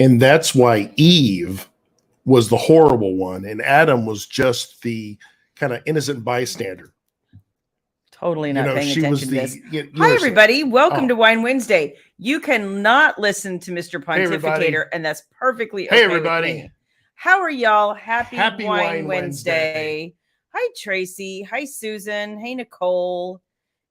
And that's why Eve was the horrible one, and Adam was just the kind of innocent bystander. Totally not paying she was attention to this. the. Hi, everybody. Welcome to Wine Wednesday. You cannot listen to Mr. Pontificator, and that's perfectly okay. Hey, everybody. With me. How are y'all? Happy Wine Wednesday. Hi, Tracy. Hi, Susan. Hey, Nicole.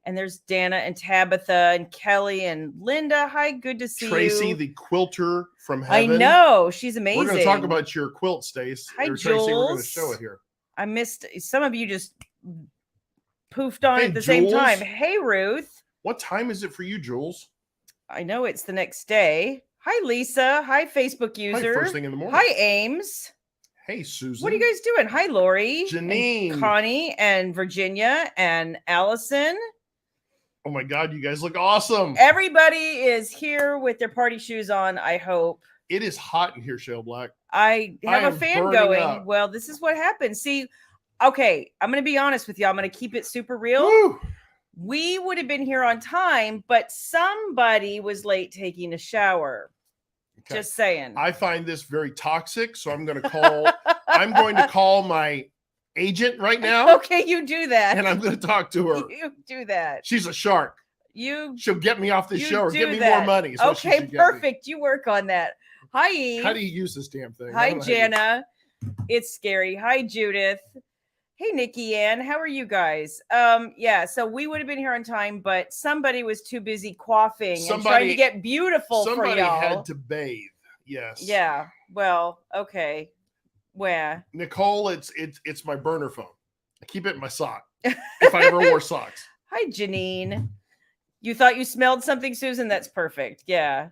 And there's Dana and Tabitha and Kelly and Linda. Hi, good to see you. Tracy, the quilter from heaven. I know. She's amazing. We're going to talk about your quilt, Stace. Hi, Tracy, Jules. we're going to show it here. I missed some of you just poofed on at the same time. Hey, Ruth. What time is it for you, Jules? I know it's the next day. Hi, Lisa. Hi, Facebook user. Hi, first thing in the morning. Hi, Ames. Hey, Susan. What are you guys doing? Hi, Lori. Janine. And Connie and Virginia and Allison. Oh my God, you guys look awesome. Everybody is here with their party shoes on, I hope. It is hot in here, Shayla Black. I have a fan going. Up. Well, this is what happens. See, okay, I'm going to be honest with you. I'm going to keep it super real. Woo. We would have been here on time, but somebody was late taking a shower. Okay. Just saying. I find this very toxic, so I'm going to call my agent right now. Okay, you do that. And I'm going to talk to her. You do that. She's a shark. She'll get me off this show or give me more money. Okay, perfect. You work on that. Hi, Eve. How do you use this damn thing? Hi, Jana. It's scary. Hi, Judith. Hey, Nikki Ann. How are you guys? Yeah, so we would have been here on time, but somebody was too busy quaffing and trying to get beautiful for y'all. Somebody had to bathe. Yes. Yeah. Well, okay. Where? Nicole, it's my burner phone. I keep it in my sock if I ever wore socks. Hi, Janine. You thought you smelled something, Susan? That's perfect. Yeah.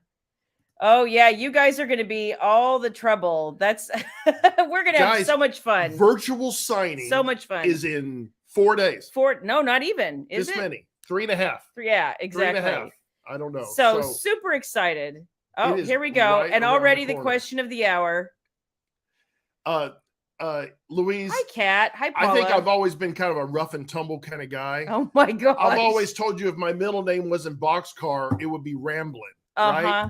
Oh, yeah. You guys are going to be all the trouble. That's we're going to have so much fun. Virtual signing. So much fun. Is in 4 days. No, not even. Is this it? Many. 3.5. Yeah, exactly. 3.5. I don't know. So super excited. Oh, here we go. Right, and already the question of the hour. Louise. Hi, Kat. Hi, Paula. I think I've always been kind of a rough and tumble kind of guy. Oh my God. I've always told you if my middle name wasn't Boxcar, it would be Ramblin'. Right?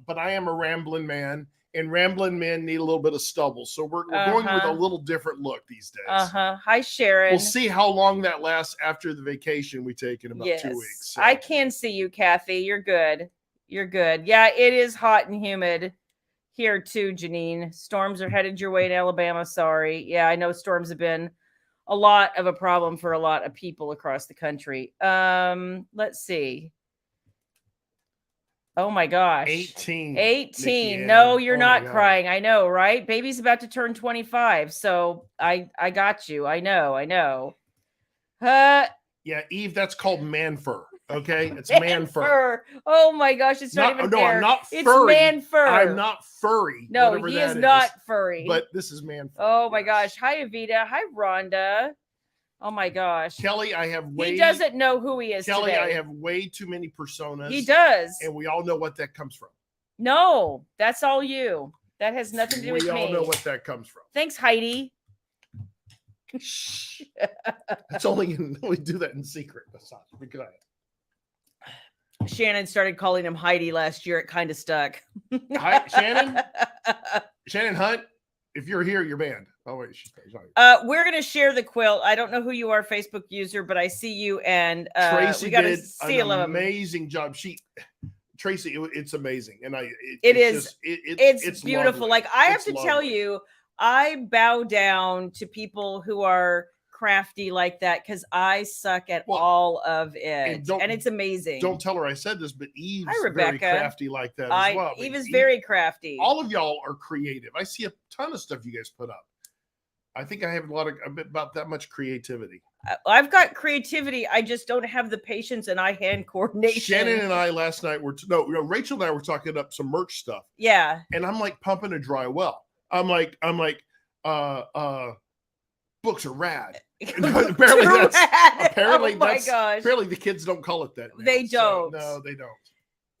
But I am a rambling man, and rambling men need a little bit of stubble. So we're going with a little different look these days. Hi, Sharon. We'll see how long that lasts after the vacation we take in about 2 weeks. So. I can see you, Kathy. You're good. You're good. Yeah, it is hot and humid here too, Janine. Storms are headed your way in Alabama. Sorry. Yeah, I know storms have been a lot of a problem for a lot of people across the country. Let's see. Oh my gosh. 18. No, you're not crying. I know, right? Baby's about to turn 25. So I got you. I know. Yeah, Eve, that's called man fur. Okay, it's man fur. Oh my gosh, it's not even fair. I'm not furry. It's man fur. I'm not furry. No, he is not furry. But this is man fur. Oh my gosh. Hi, Evita. Hi, Rhonda. Oh my gosh. Kelly, he doesn't know who he is. Kelly, today. I have way too many personas. He does. And we all know what that comes from. No, that's all you. That has nothing to do with me. We all know what that comes from. Thanks, Heidi. That's only we do that in secret. That's not because Shannon started calling him Heidi last year. It kind of stuck. Hi, Shannon Hunt. If you're here, you're banned. Oh wait, we're gonna share the quilt. I don't know who you are, Facebook user, but I see you and Tracy we got did an amazing job. Tracy, it's amazing, and it's beautiful. Lovely. Like I have to tell you, I bow down to people who are crafty like that because I suck at all of it, and it's amazing. Don't tell her I said this, but Eve's very crafty like that as well. Eve is very crafty. All of y'all are creative. I see a ton of stuff you guys put up. I think I have about that much creativity. I've got creativity. I just don't have the patience and eye-hand coordination. Shannon and I last night Rachel and I were talking up some merch stuff. Yeah, and I'm like pumping a dry well. I'm like, books are rad. Apparently the kids don't call it that now. They don't. No, they don't.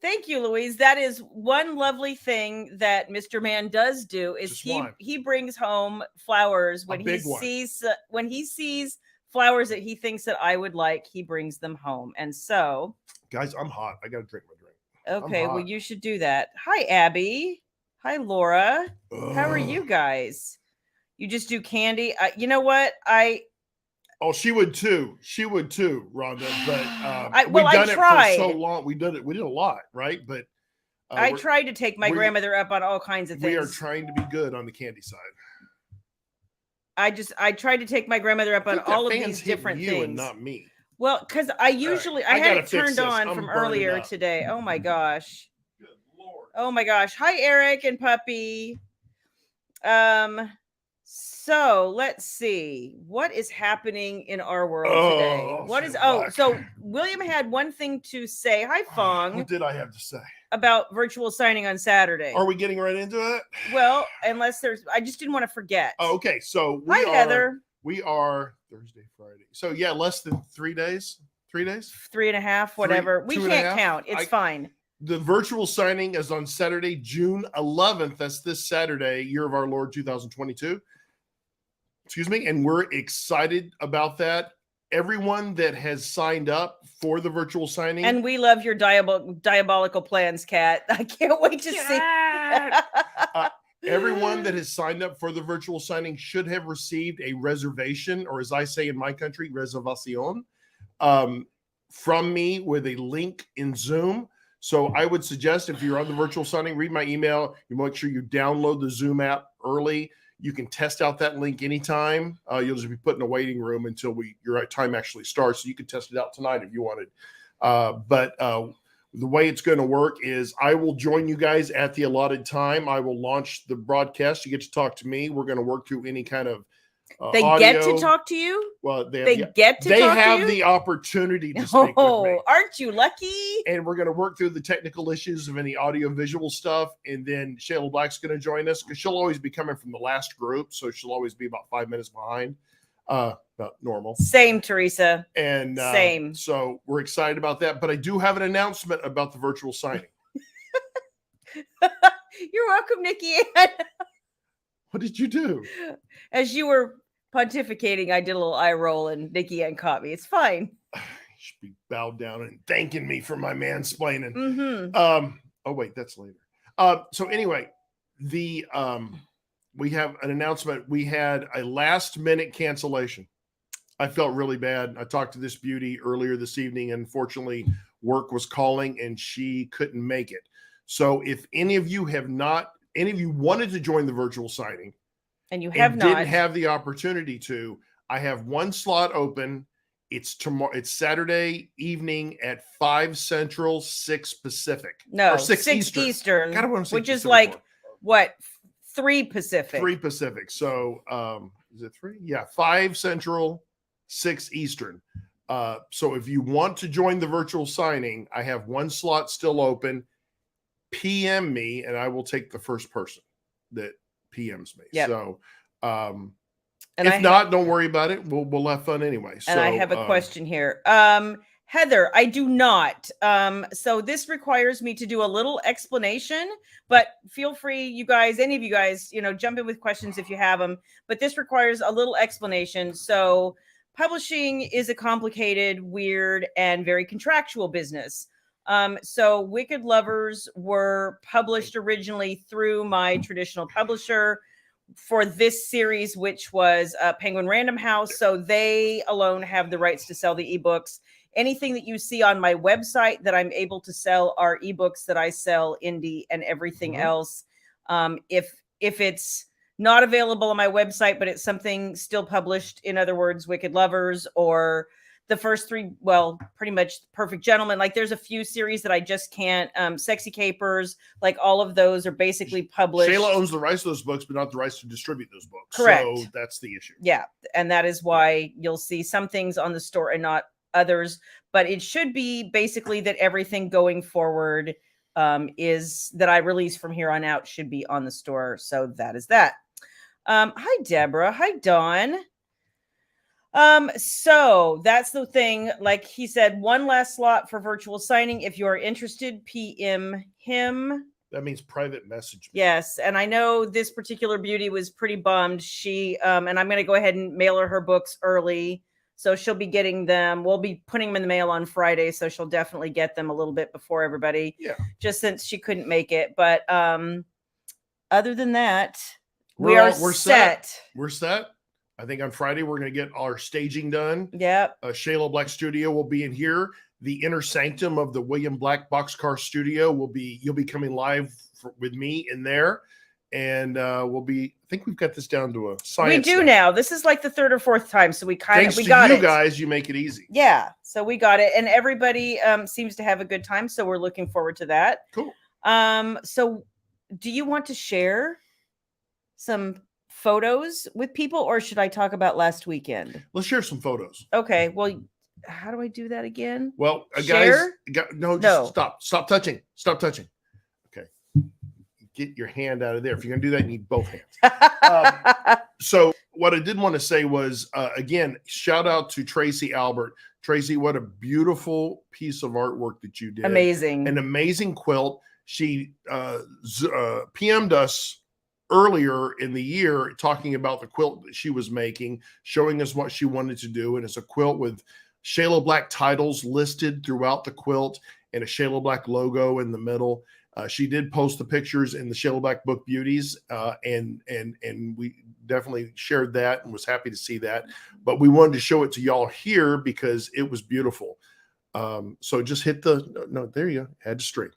Thank you, Louise. That is one lovely thing that Mr. Man does do is he brings home flowers when he sees flowers that he thinks that I would like, he brings them home. And so, guys, I'm hot. I got to drink my drink. Okay, well, you should do that. Hi, Abby. Hi, Laura. How are you guys? You just do candy? You know what? Oh, she would too. She would too, Rhonda. But well, we've done I it tried. for so long. We did it. We did a lot, right? But I tried to take my grandmother up on all kinds of things. We are trying to be good on the candy side. I tried to take my grandmother up on all of these different things. And not me. Well, because I usually I had it turned on from earlier today. Oh my gosh. Good Lord. Oh my gosh. Hi, Eric and Puppy. So let's see what is happening in our world today. So William had one thing to say. Hi, Fong. What did I have to say about virtual signing on Saturday? Are we getting right into it? Well, unless I just didn't want to forget. Oh, okay. So Heather. We are Thursday, Friday. So yeah, less than 3 days. 3 days? 3.5, whatever. We can't count. It's fine. The virtual signing is on Saturday, June 11th. That's this Saturday, year of our Lord 2022. Excuse me. And we're excited about that. Everyone that has signed up for the virtual signing. And we love your diabolical plans, Kat. I can't wait to see. Everyone that has signed up for the virtual signing should have received a reservation, or as I say in my country, reservación, from me with a link in Zoom. So I would suggest if you're on the virtual signing, read my email. You make sure you download the Zoom app early. You can test out that link anytime. You'll just be put in a waiting room until your time actually starts. So you can test it out tonight if you wanted. But the way it's going to work is I will join you guys at the allotted time. I will launch the broadcast. You get to talk to me. We're going to work through any kind of they audio. Get to talk to you? Well, they have the opportunity to speak with me. Aren't you lucky? And we're going to work through the technical issues of any audio visual stuff. And then Shayla Black's going to join us because she'll always be coming from the last group. So she'll always be about 5 minutes behind. About normal. Same, Teresa. And same. So we're excited about that. But I do have an announcement about the virtual signing. You're welcome, Nikki. What did you do? As you were pontificating, I did a little eye roll, and Nikki Ann caught me. It's fine. You should be bowed down and thanking me for my mansplaining. Mm-hmm. Oh wait, that's later. So anyway, we have an announcement. We had a last-minute cancellation. I felt really bad. I talked to this beauty earlier this evening, and unfortunately, work was calling, and she couldn't make it. So if any of you wanted to join the virtual signing, and you didn't have the opportunity to, I have one slot open. It's tomorrow. It's Saturday evening at 5 Central, 6 Pacific. No, or 6 Eastern. God, I want to say which Pacific is like more. What? 3 Pacific. 3 Pacific. So is it 3? Yeah, 5 Central, 6 Eastern. So if you want to join the virtual signing, I have one slot still open. PM me, and I will take the first person that PMs me. Yep. So if not, don't worry about it. We'll have fun anyway. And so, I have a question here. Heather, I do not. So this requires me to do a little explanation, but feel free, you guys, any of you guys, jump in with questions if you have them. But this requires a little explanation. So publishing is a complicated, weird, and very contractual business. So Wicked Lovers were published originally through my traditional publisher for this series, which was Penguin Random House. So they alone have the rights to sell the ebooks. Anything that you see on my website that I'm able to sell are ebooks that I sell indie, and everything else. If it's not available on my website, but it's something still published, in other words, Wicked Lovers, or the first 3, well, pretty much Perfect Gentleman. Like there's a few series that I just can't. Sexy Capers, like all of those are basically published. Shayla owns the rights to those books, but not the rights to distribute those books. Correct. So that's the issue. Yeah. And that is why you'll see some things on the store and not others. But it should be basically that everything going forward is that I release from here on out should be on the store. So that is that. Hi, Deborah. Hi, Dawn. So that's the thing. Like he said, one last slot for virtual signing. If you are interested, PM him. That means private message. Yes. And I know this particular beauty was pretty bummed. She, and I'm going to go ahead and mail her books early. So she'll be getting them. We'll be putting them in the mail on Friday. So she'll definitely get them a little bit before everybody. Yeah. Just since she couldn't make it. But, other than that, we're set. We're set. I think on Friday we're going to get our staging done. Yep. Shayla Black Studio will be in here. The inner sanctum of the William Black Boxcar Studio you'll be coming live with me in there. And I think we've got this down to a science. We do now. This is like the third or fourth time. So we got it. You guys, you make it easy. Yeah. So we got it. And everybody seems to have a good time. So we're looking forward to that. Cool. So do you want to share some photos with people, or should I talk about last weekend? Let's share some photos. Okay. Well, how do I do that again? Well, share? Guys, no. Stop touching. Okay. Get your hand out of there. If you're going to do that, you need both hands. So what I did want to say was, again, shout out to Tracy Albert. Tracy, what a beautiful piece of artwork that you did. Amazing. An amazing quilt. She PM'd us earlier in the year talking about the quilt that she was making, showing us what she wanted to do. And it's a quilt with Shayla Black titles listed throughout the quilt and a Shayla Black logo in the middle. She did post the pictures in the Shayla Black Book Beauties, and we definitely shared that and was happy to see that. But we wanted to show it to y'all here because it was beautiful. So just hit there you go. Add to stream.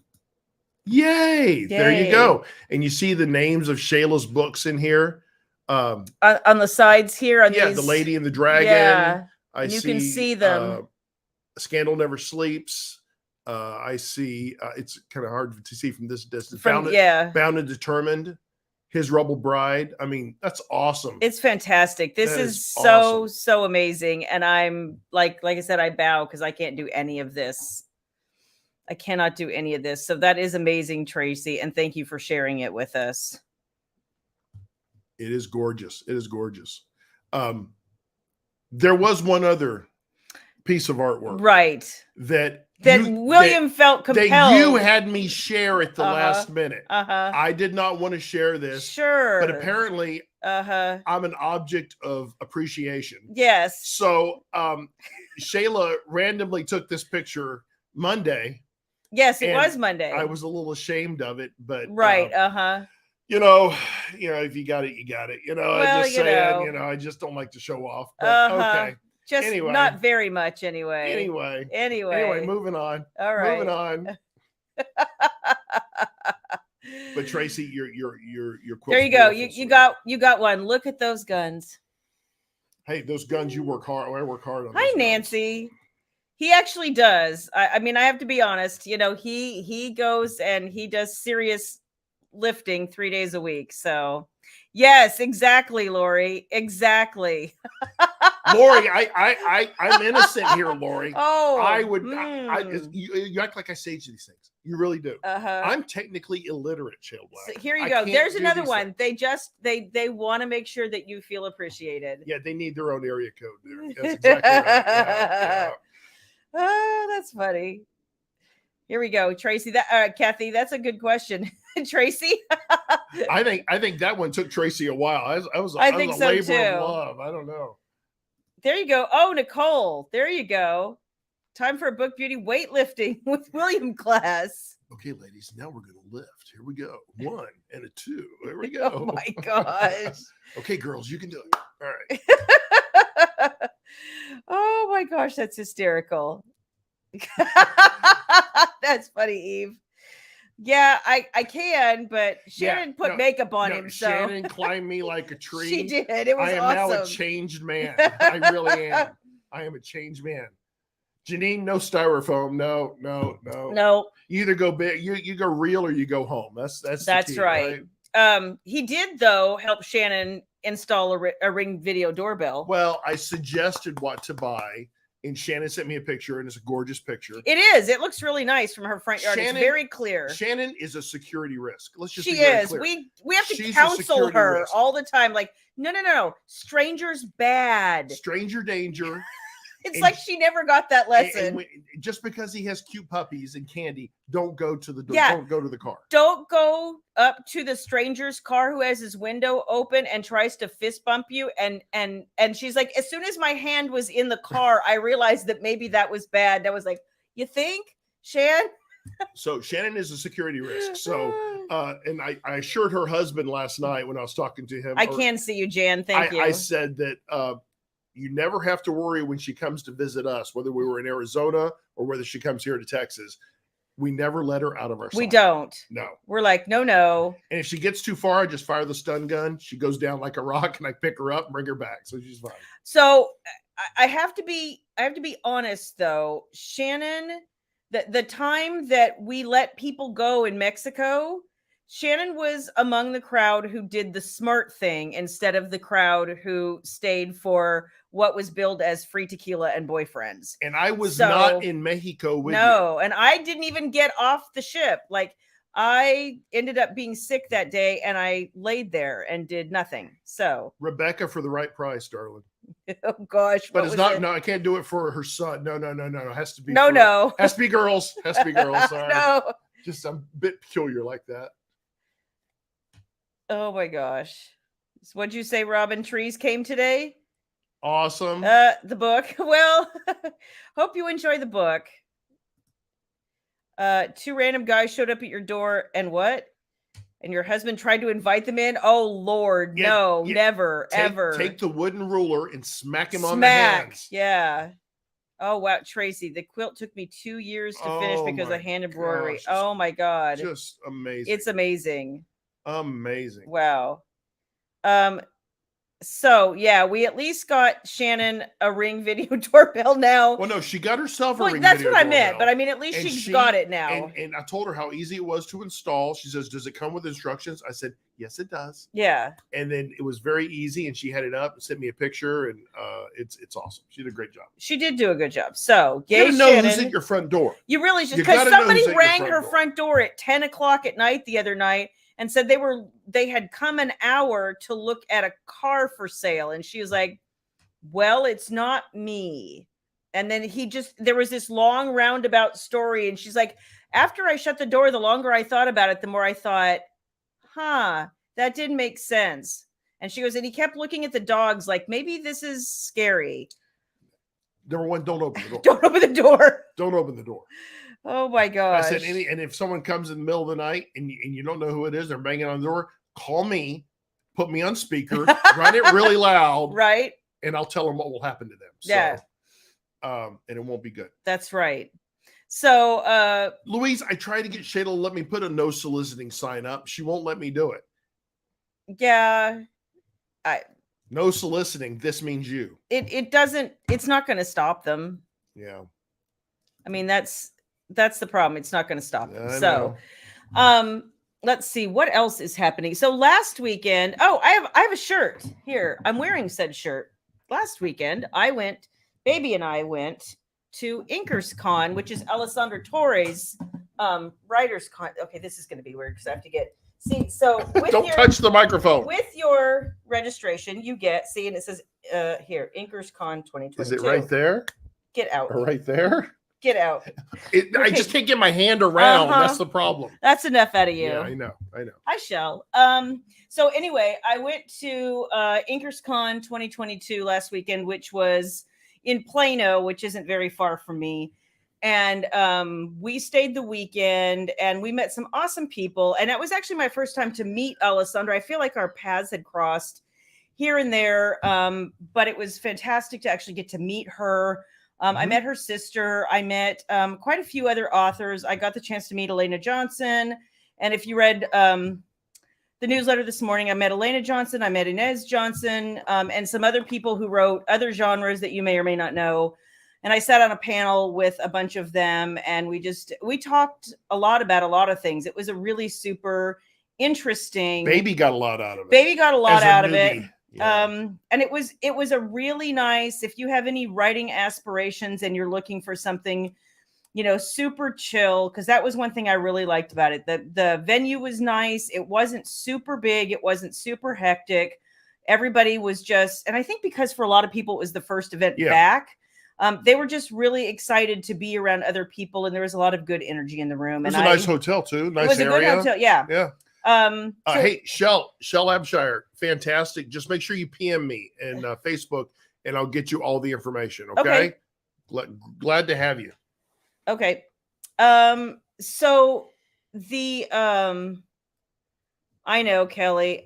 Yay! There you go. And you see the names of Shayla's books in here. On the sides here. The Lady and the Dragon. Yeah. You can see them. Scandal Never Sleeps. I see. It's kind of hard to see from this distance. Bound and Determined. His Rebel Bride. I mean, that's awesome. It's fantastic. This is so awesome. So amazing. And I'm like I said, I bow because I can't do any of this. I cannot do any of this. So that is amazing, Tracy. And thank you for sharing it with us. It is gorgeous. It is gorgeous. There was one other piece of artwork. Right. That William felt compelled. That you had me share at the last minute. I did not want to share this. Sure. But apparently I'm an object of appreciation. Yes. So Shayla randomly took this picture Monday. Yes, it was Monday. I was a little ashamed of it, but right. If you got it, you got it. I'm just saying, I just don't like to show off. But okay. Just anyway. Not very much anyway. Anyway, moving on. All right. Moving on. But Tracy, your there you go. You got one. Look at those guns. Hey, those guns, you work hard. I work hard on. Hi, Nancy. He actually does. I mean, I have to be honest. He goes and he does serious lifting 3 days a week. So, yes, exactly, Lori. Exactly. Lori, I'm innocent here, Lori. Oh, I would. You act like I sage these things. You really do. I'm technically illiterate, Shayla Black. So here you go. There's another one. Things. They want to make sure that you feel appreciated. Yeah, they need their own area code there. That's exactly right. Yeah. Oh, that's funny. Here we go, Tracy. Kathy, that's a good question. Tracy. I think that one took Tracy a while. I was a labor of love. I don't know. There you go. Oh, Nicole. There you go. Time for a book beauty weightlifting with William class. Okay, ladies. Now we're going to lift. Here we go. 1 and a 2. There we go. Oh my gosh. Okay, girls, you can do it. All right. Oh my gosh, that's hysterical. That's funny, Eve. Yeah, I can, but Shannon put makeup on him. So Shannon climbed me like a tree. She did. It was awesome. I am now a changed man. I really am. I am a changed man. Janine, no styrofoam. No. You either go big, you go real, or you go home. That's key, right. He did though help Shannon install a Ring video doorbell. Well, I suggested what to buy, and Shannon sent me a picture, and it's a gorgeous picture. It is. It looks really nice from her front yard. It's very clear. Shannon is a security risk. Let's just. She is. Clear. We have to counsel her all the time. Like, no. Strangers bad. Stranger danger. It's like she never got that lesson. And just because he has cute puppies and candy, don't go to the door. Yeah. Don't go to the car. Don't go up to the stranger's car who has his window open and tries to fist bump you. And she's like, as soon as my hand was in the car, I realized that maybe that was bad. That was like, you think, Shan? So Shannon is a security risk. So, and I assured her husband last night when I was talking to him. I can see you, Jan. Thank you. I said that you never have to worry when she comes to visit us, whether we were in Arizona or whether she comes here to Texas. We never let her out of our sight. We don't. No. We're like, no. And if she gets too far, I just fire the stun gun. She goes down like a rock, and I pick her up and bring her back. So she's fine. So I have to be honest though, Shannon, the time that we let people go in Mexico, Shannon was among the crowd who did the smart thing instead of the crowd who stayed for what was billed as free tequila and boyfriends. And I was not in Mexico with you. No, and I didn't even get off the ship. Like, I ended up being sick that day and I laid there and did nothing. So Rebecca for the right price, darling. Oh gosh. But it's not, no, I can't do it for her son. No. It has to be has to be girls. Has to be girls. Sorry. No. Just I'm a bit peculiar like that. Oh my gosh. So what'd you say, Robin? Trees came today? Awesome. The book. Well, hope you enjoy the book. 2 random guys showed up at your door and what? And your husband tried to invite them in? Oh, Lord. No, never, ever. Take the wooden ruler and smack him on the hands. Yeah. Oh, wow. Tracy, the quilt took me 2 years to finish because of hand embroidery. Oh, my God. Just amazing. It's amazing. Amazing. Wow. So yeah, we at least got Shannon a Ring video doorbell now. Well, no, she got herself a Ring that's video what I doorbell. meant, but I mean, at least she's got it now. And I told her how easy it was to install. She says, "Does it come with instructions?" I said, "Yes, it does." Yeah. And then it was very easy, and she had it up and sent me a picture, and it's awesome. She did a great job. She did do a good job. So, you gotta know who's at your front door. You really should, because somebody rang her front door at 10 o'clock at night the other night and said they had come an hour to look at a car for sale. And she was like, well, it's not me. And then there was this long roundabout story. And she's like, after I shut the door, the longer I thought about it, the more I thought, that didn't make sense. And she goes, and he kept looking at the dogs like, maybe this is scary. Number one, don't open the door. Don't open the door. Don't open the door. Oh my gosh. I said, and if someone comes in the middle of the night and you don't know who it is, they're banging on the door, call me, put me on speaker, run it really loud. Right. And I'll tell them what will happen to them. Yeah. So, and it won't be good. That's right. So, Louise, I tried to get Shayla to let me put a no soliciting sign up. She won't let me do it. Yeah. No soliciting. This means you. It's not going to stop them. Yeah. I mean, that's the problem. It's not going to stop them. So, let's see what else is happening. So last weekend, I have a shirt here. I'm wearing said shirt. Last weekend, Baby and I went to Inkers Con, which is Alessandra Torres' writers con. Okay, this is going to be weird because I have to so don't touch the microphone. With your registration, you get, and it says here, Inkers Con 2022. Is it right there? Get out. Or right there? Get out. I just can't get my hand around. That's the problem. That's enough out of you. Yeah, I know. I shall. So anyway, I went to Inkers Con 2022 last weekend, which was in Plano, which isn't very far from me. And we stayed the weekend and we met some awesome people. And that was actually my first time to meet Alessandra. I feel like our paths had crossed here and there, but it was fantastic to actually get to meet her. I met her sister. I met quite a few other authors. I got the chance to meet Elena Johnson. And if you read the newsletter this morning, I met Elena Johnson. I met Inez Johnson and some other people who wrote other genres that you may or may not know. And I sat on a panel with a bunch of them. And we talked a lot about a lot of things. It was a really super interesting. Baby got a lot out of it. Baby got a lot out of it. Yeah. And it was a really nice, if you have any writing aspirations and you're looking for something, super chill, because that was one thing I really liked about it. The venue was nice. It wasn't super big. It wasn't super hectic. Everybody was just, and I think because for a lot of people, it was the first event back. They were just really excited to be around other people. And there was a lot of good energy in the room. It was a nice hotel too. Nice area. It was a good hotel. Yeah. Yeah. Hey, Shell Abshire, fantastic. Just make sure you PM me and Facebook, and I'll get you all the information. Okay. Glad to have you. Okay. So the I know, Kelly.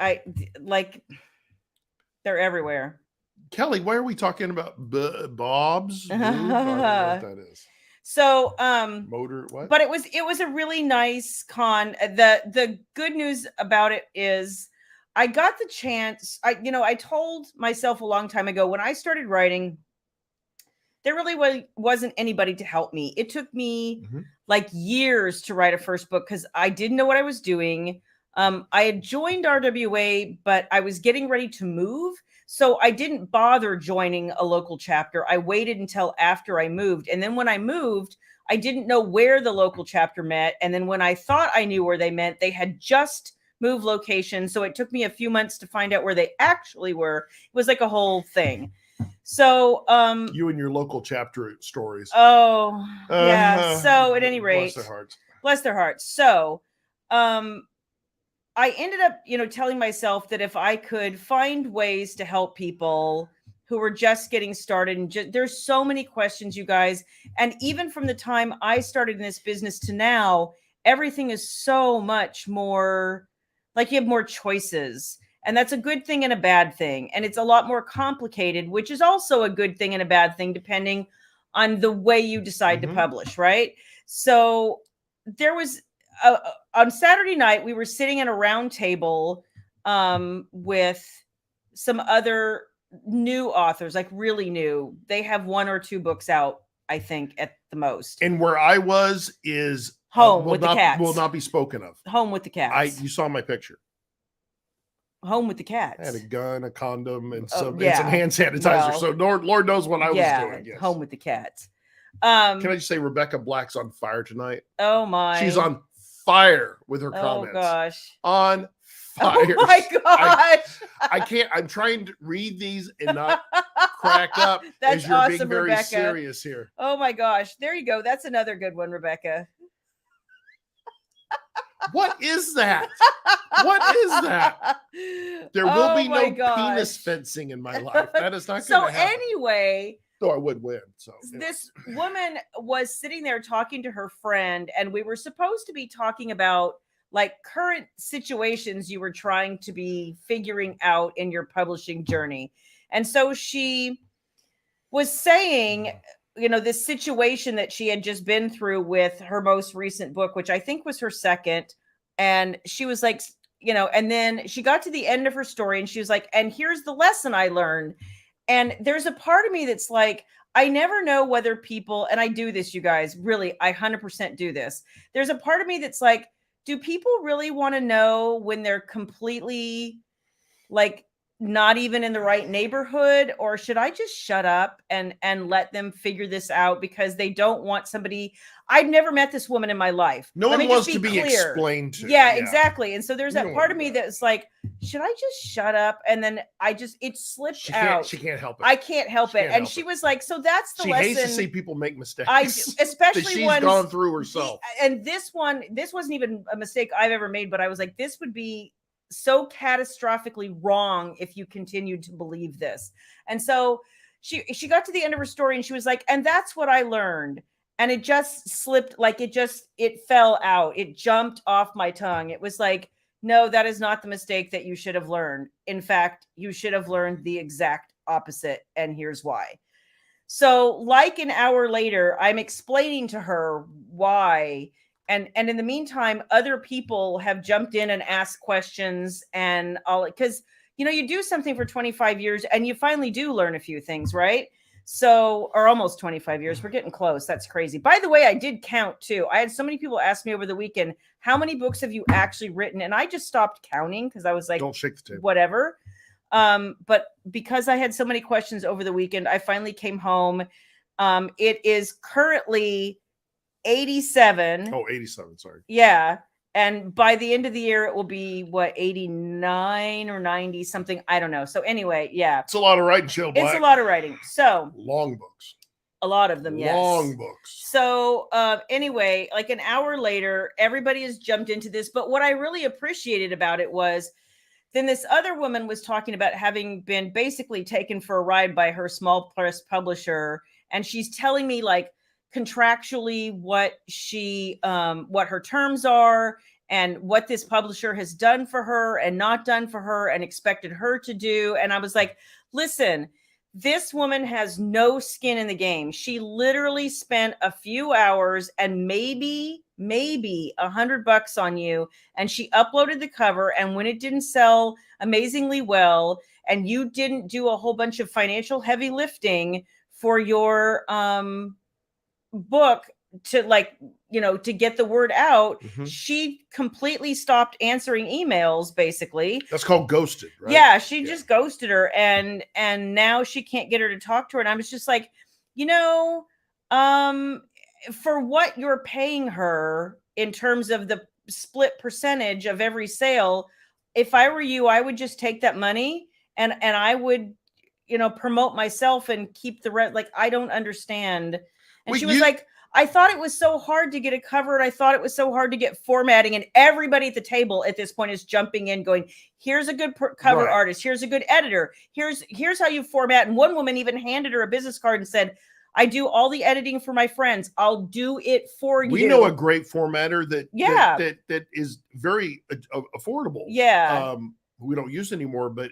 They're everywhere. Kelly, why are we talking about Bob's? I don't know what that is. So motor what? But it was a really nice con. The good news about it is I got the chance. I told myself a long time ago when I started writing, there really wasn't anybody to help me. It took me like years to write a first book because I didn't know what I was doing. I had joined RWA, but I was getting ready to move. So I didn't bother joining a local chapter. I waited until after I moved. And then when I moved, I didn't know where the local chapter met. And then when I thought I knew where they met, they had just moved location. So it took me a few months to find out where they actually were. It was like a whole thing. So you and your local chapter stories. Oh, yeah. So at any rate, bless their hearts. Bless their hearts. So I ended up, telling myself that if I could find ways to help people who were just getting started, and there's so many questions, you guys, and even from the time I started in this business to now, everything is so much more like you have more choices. And that's a good thing and a bad thing. And it's a lot more complicated, which is also a good thing and a bad thing, depending on the way you decide to publish, right? So there was on Saturday night, we were sitting at a round table with some other new authors, like really new. They have 1 or 2 books out, I think, at the most. And where I was is Home with the cats. Will not be spoken of. Home with the cats. You saw my picture. Home with the cats. I had a gun, a condom, and some hand sanitizer. Well, so Lord knows what I was doing. Yes. Home with the cats. Can I just say Rebecca Black's on fire tonight? Oh my! She's on fire with her comments. Oh gosh! On fire! Oh my gosh! I can't. I'm trying to read these and not crack up. That's as you're awesome, being very Rebecca. serious here. Oh my gosh! There you go. That's another good one, Rebecca. What is that? What is that? There will be no penis fencing in my life. That is not going to happen. So anyway, though I would win. So this woman was sitting there talking to her friend, and we were supposed to be talking about like current situations you were trying to be figuring out in your publishing journey. And so she was saying, this situation that she had just been through with her most recent book, which I think was her second. And she was like, and then she got to the end of her story and she was like, and here's the lesson I learned. And there's a part of me that's like, I never know whether people, and I do this, you guys, really, I 100% do this. There's a part of me that's like, do people really want to know when they're completely like not even in the right neighborhood, or should I just shut up and let them figure this out because they don't want somebody? I've never met this woman in my life. No one wants to be explained to. Yeah, exactly. And so there's that part of me that's like, should I just shut up? And then it slipped out. She can't help it. I can't help it. And she was like, so that's the lesson. She hates to see people make mistakes. Especially that she's gone through herself. And this wasn't even a mistake I've ever made, but I was like, this would be so catastrophically wrong if you continued to believe this. And so she got to the end of her story and she was like, and that's what I learned. And it just slipped, like it fell out. It jumped off my tongue. It was like, no, that is not the mistake that you should have learned. In fact, you should have learned the exact opposite. And here's why. So like an hour later, I'm explaining to her why. And in the meantime, other people have jumped in and asked questions and all, because, you do something for 25 years and you finally do learn a few things, right? So, or almost 25 years. We're getting close. That's crazy. By the way, I did count too. I had so many people ask me over the weekend, how many books have you actually written? And I just stopped counting because I was like, don't shake the table. Whatever. But because I had so many questions over the weekend, I finally came home. It is currently 87. Oh, 87. Sorry. Yeah. And by the end of the year, it will be 89 or 90 something. I don't know. So anyway, yeah. It's a lot of writing, Shayla Black. It's a lot of writing. So long books. A lot of them, yes. Long books. So anyway, like an hour later, everybody has jumped into this. But what I really appreciated about it was then this other woman was talking about having been basically taken for a ride by her small press publisher. And she's telling me like, contractually what her terms are and what this publisher has done for her and not done for her and expected her to do. And I was like, listen, this woman has no skin in the game. She literally spent a few hours and maybe $100 on you. And she uploaded the cover. And when it didn't sell amazingly well, and you didn't do a whole bunch of financial heavy lifting for your book to to get the word out, she completely stopped answering emails, basically. That's called ghosted, right? Yeah, she just ghosted her, and now she can't get her to talk to her. And I was just like, for what you're paying her in terms of the split percentage of every sale, if I were you, I would just take that money and I would, promote myself and keep the rest. Like, I don't understand. And she was like, I thought it was so hard to get a cover, and I thought it was so hard to get formatting. And everybody at the table at this point is jumping in, going, "Here's a good cover artist. Here's a good editor. Here's how you format." And one woman even handed her a business card and said, "I do all the editing for my friends. I'll do it for you." We know a great formatter that is very affordable. Yeah, we don't use anymore, but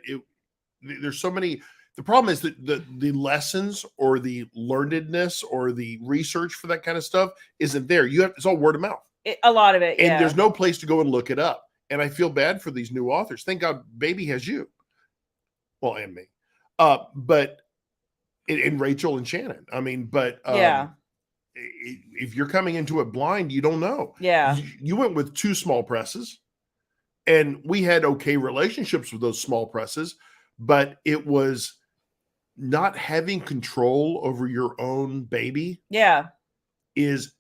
there's so many. The problem is that the lessons or the learnedness or the research for that kind of stuff isn't there. It's all word of mouth. A lot of it, and there's no place to go and look it up. And I feel bad for these new authors. Thank God, Baby has you. Well, and me, but and Rachel and Shannon. I mean, but if you're coming into it blind, you don't know. Yeah, you went with 2 small presses, and we had okay relationships with those small presses, but it was not having control over your own baby is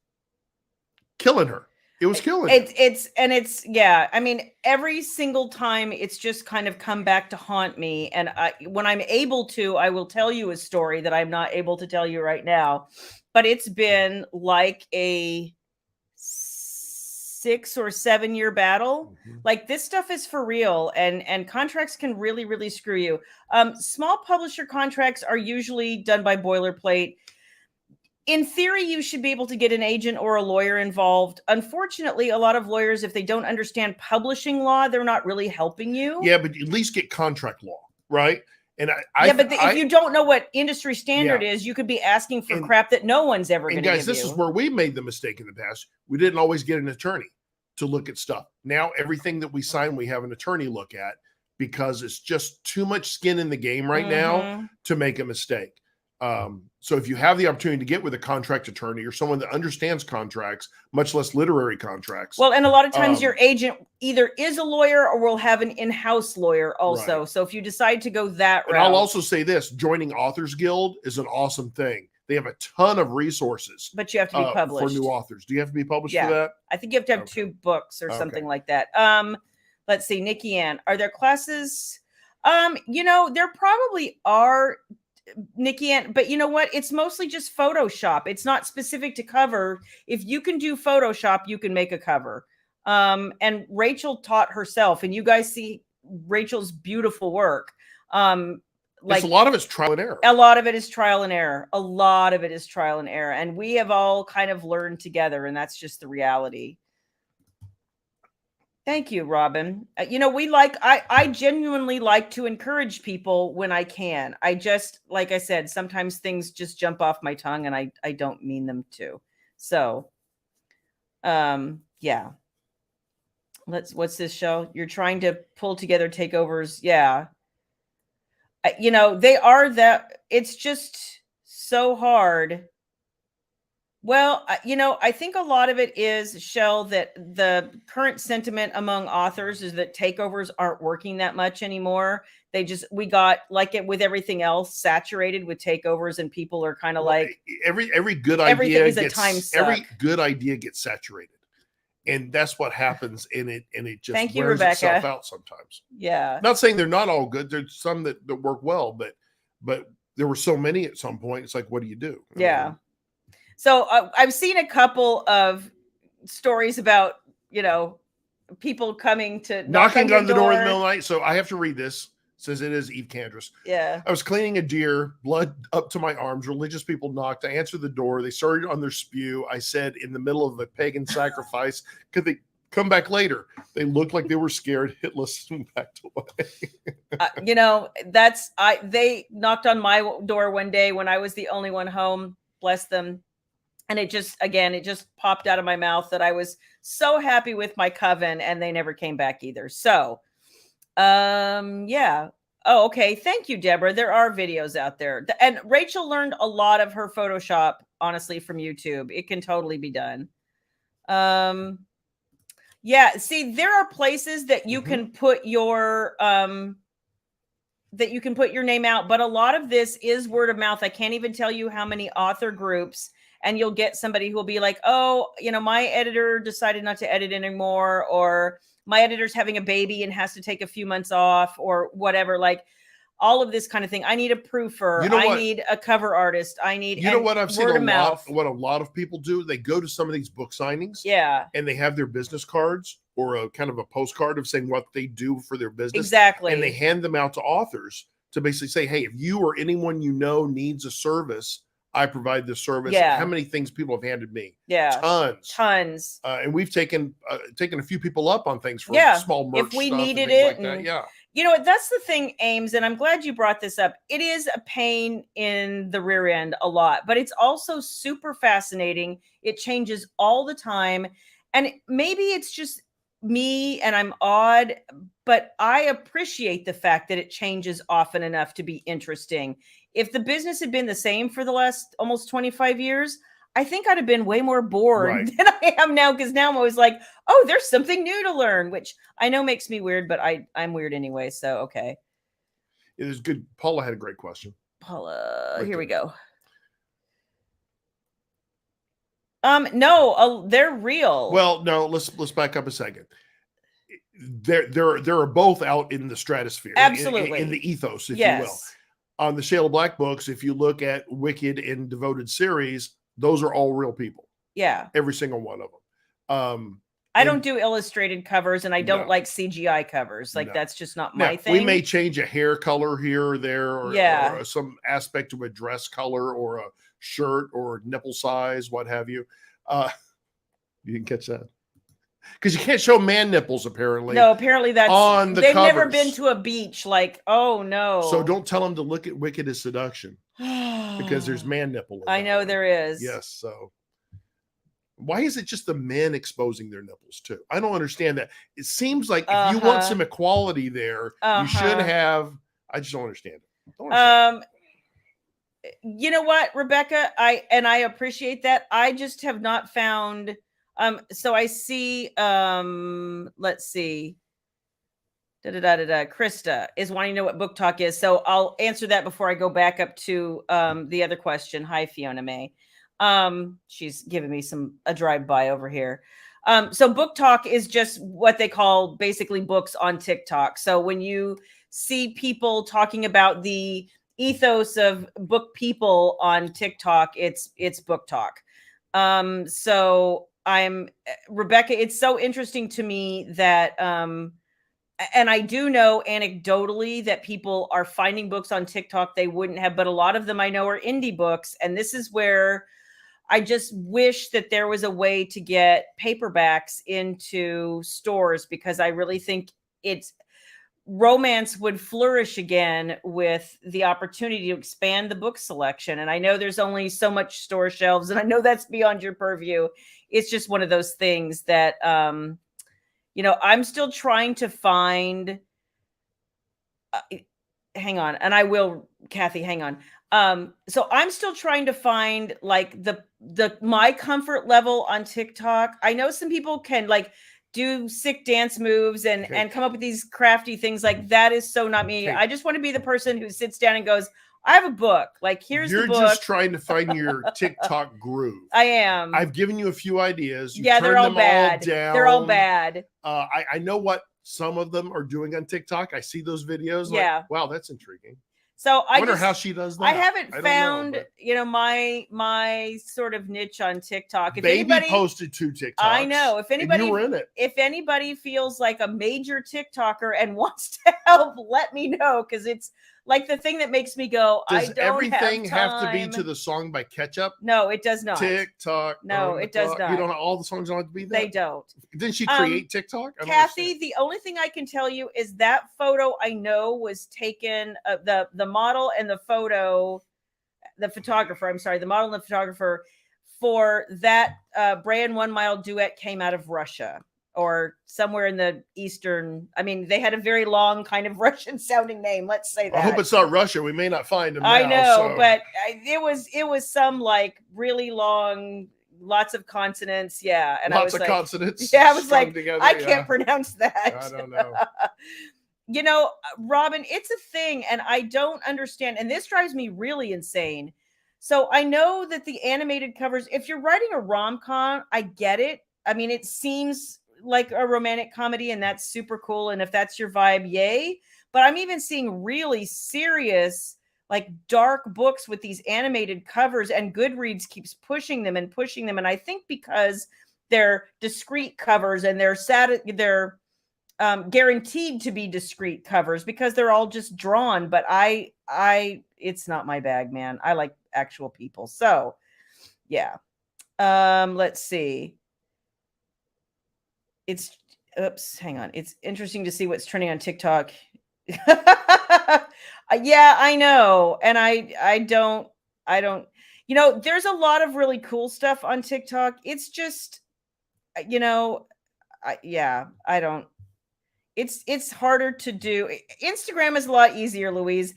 killing her. It was killing her. I mean, every single time it's just kind of come back to haunt me. And when I'm able to, I will tell you a story that I'm not able to tell you right now, but it's been like a 6 or 7 year battle. Like, this stuff is for real, and contracts can really, really screw you. Small publisher contracts are usually done by boilerplate. In theory, you should be able to get an agent or a lawyer involved. Unfortunately, a lot of lawyers, if they don't understand publishing law, they're not really helping you. Yeah, but at least get contract law, right? And if you don't know what industry standard is, you could be asking for crap that no one's ever going to give you. Guys, this is where we made the mistake in the past. We didn't always get an attorney to look at stuff. Now, everything that we sign, we have an attorney look at, because it's just too much skin in the game right now to make a mistake. So if you have the opportunity to get with a contract attorney or someone that understands contracts, much less literary contracts. Well, and a lot of times your agent either is a lawyer or will have an in-house lawyer also. Right. So if you decide to go that route. And I'll also say this, joining Authors Guild is an awesome thing. They have a ton of resources. But you have to be published. For new authors. Do you have to be published for that? I think you have to have 2 books or something like that. Let's see, Nikki Ann. Are there classes? There probably are, Nikki Ann, but you know what? It's mostly just Photoshop. It's not specific to cover. If you can do Photoshop, you can make a cover. And Rachel taught herself, and you guys see Rachel's beautiful work. Like, a lot of it's trial and error. A lot of it is trial and error. A lot of it is trial and error. And we have all kind of learned together, and that's just the reality. Thank you, Robin. I genuinely like to encourage people when I can. I just, like I said, sometimes things just jump off my tongue, and I don't mean them to. So, yeah. What's this show? You're trying to pull together takeovers. Yeah. They are that. It's just so hard. Well, I think a lot of it is, Shell, that the current sentiment among authors is that takeovers aren't working that much anymore. We got, like it with everything else, saturated with takeovers, and people are kind of like every good idea is a time suck. Every good idea gets saturated. And that's what happens in it, and it just wears itself out sometimes. Yeah. Not saying they're not all good. There's some that work well, but there were so many at some point. It's like, what do you do? Yeah. So I've seen a couple of stories about, people coming to knocking on the door in the middle of the night. So I have to read this. Says it is Eve Candress. Yeah. I was cleaning a deer, blood up to my arms. Religious people knocked. I answered the door. They started on their spew. I said, in the middle of a pagan sacrifice, could they come back later? They looked like they were scared. Hitless and backed away. You know, they knocked on my door one day when I was the only one home. Bless them. And it just popped out of my mouth that I was so happy with my coven, and they never came back either. So, yeah. Oh, okay. Thank you, Deborah. There are videos out there. And Rachel learned a lot of her Photoshop, honestly, from YouTube. It can totally be done. Yeah. See, there are places that you can put your, name out, but a lot of this is word of mouth. I can't even tell you how many author groups, and you'll get somebody who will be like, oh, you know, my editor decided not to edit anymore, or my editor's having a baby and has to take a few months off, or whatever, like all of this kind of thing. I need a proofer. I need a cover artist. I need, you know what I've seen what a lot of people do? They go to some of these book signings. Yeah. And they have their business cards or a kind of a postcard of saying what they do for their business. Exactly. And they hand them out to authors to basically say, hey, if you or anyone you know needs a service, I provide this service. Yeah. How many things people have handed me? Yeah. Tons. And we've taken a few people up on things for small merch if we stuff needed and it. like that. Yeah. You know what? That's the thing, Ames, and I'm glad you brought this up. It is a pain in the rear end a lot, but it's also super fascinating. It changes all the time. And maybe it's just me and I'm odd, but I appreciate the fact that it changes often enough to be interesting. If the business had been the same for the last almost 25 years, I think I'd have been way more bored than I am now, because now I'm always like, oh, there's something new to learn, which I know makes me weird, but I'm weird anyway, so okay. It is good. Paula had a great question. Paula, here we go. No, they're real. Well, no, let's back up a second. There are both out in the stratosphere. Absolutely. In the ethos, if you will. On the Shayla Black books, if you look at Wicked and Devoted series, those are all real people. Yeah. Every single one of them. I don't do illustrated covers, and I don't like CGI covers. Like, that's just not my thing. We may change a hair color here or there, or some aspect of a dress color or a shirt or nipple size, what have you. You didn't catch that? Because you can't show man nipples, apparently. No, apparently that's on the they've covers. Never been to a beach. Like, oh no. So don't tell them to look at Wicked as Seduction, because there's man nipple. I know there is. Yes. So why is it just the men exposing their nipples too? I don't understand that. It seems like if you want some equality there, you should have. I just don't understand it. You know what, Rebecca? I appreciate that. I just have not found. So I see, let's see. Krista is wanting to know what book talk is. So I'll answer that before I go back up to the other question. Hi, Fiona May. She's giving me a drive-by over here. So book talk is just what they call basically books on TikTok. So when you see people talking about the ethos of book people on TikTok, it's book talk. So Rebecca, it's so interesting to me that, and I do know anecdotally that people are finding books on TikTok they wouldn't have, but a lot of them I know are indie books. And this is where I just wish that there was a way to get paperbacks into stores, because I really think romance would flourish again with the opportunity to expand the book selection. And I know there's only so much store shelves, and I know that's beyond your purview. It's just one of those things that, I'm still trying to find, hang on. And I will, Kathy, hang on. So I'm still trying to find like my comfort level on TikTok. I know some people can like do sick dance moves and come up with these crafty things. Like, that is so not me. I just want to be the person who sits down and goes, I have a book. Like, here's the book. You're just trying to find your TikTok groove. I am. I've given you a few ideas. They're all bad. They're all bad. I know what some of them are doing on TikTok. I see those videos. Like, wow, that's intriguing. So I wonder how she does that. I haven't found, my sort of niche on TikTok. If anybody posted 2 TikToks. I know. If anybody, you were in it. If anybody feels like a major TikToker and wants to help, let me know, because it's like the thing that makes me go, does I don't everything have to be to the song by Ketchup? No, it does not. TikTok. No, it does not. You don't all the songs don't have to be that? They don't. Didn't she create TikTok? Kathy, the only thing I can tell you is that photo I know was taken, the model and the photographer, I'm sorry, the model and the photographer for that Brand 1 Mile duet came out of Russia or somewhere in the Eastern. I mean, they had a very long kind of Russian sounding name. Let's say that. I hope it's not Russia. We may not find them. I know, but it was some like really long, lots of consonants. Yeah. And lots of consonants. Yeah. I was like, together, I can't pronounce that. I don't know. Robin, it's a thing, and I don't understand. And this drives me really insane. So I know that the animated covers, if you're writing a rom-com, I get it. I mean, it seems like a romantic comedy, and that's super cool. And if that's your vibe, yay. But I'm even seeing really serious, like dark books with these animated covers, and Goodreads keeps pushing them. And I think because they're discrete covers and they're guaranteed to be discrete covers because they're all just drawn. But it's not my bag, man. I like actual people. So yeah. Let's see. Hang on. It's interesting to see what's trending on TikTok. Yeah, I know. And I don't, there's a lot of really cool stuff on TikTok. It's just, I don't, it's harder to do. Instagram is a lot easier, Louise.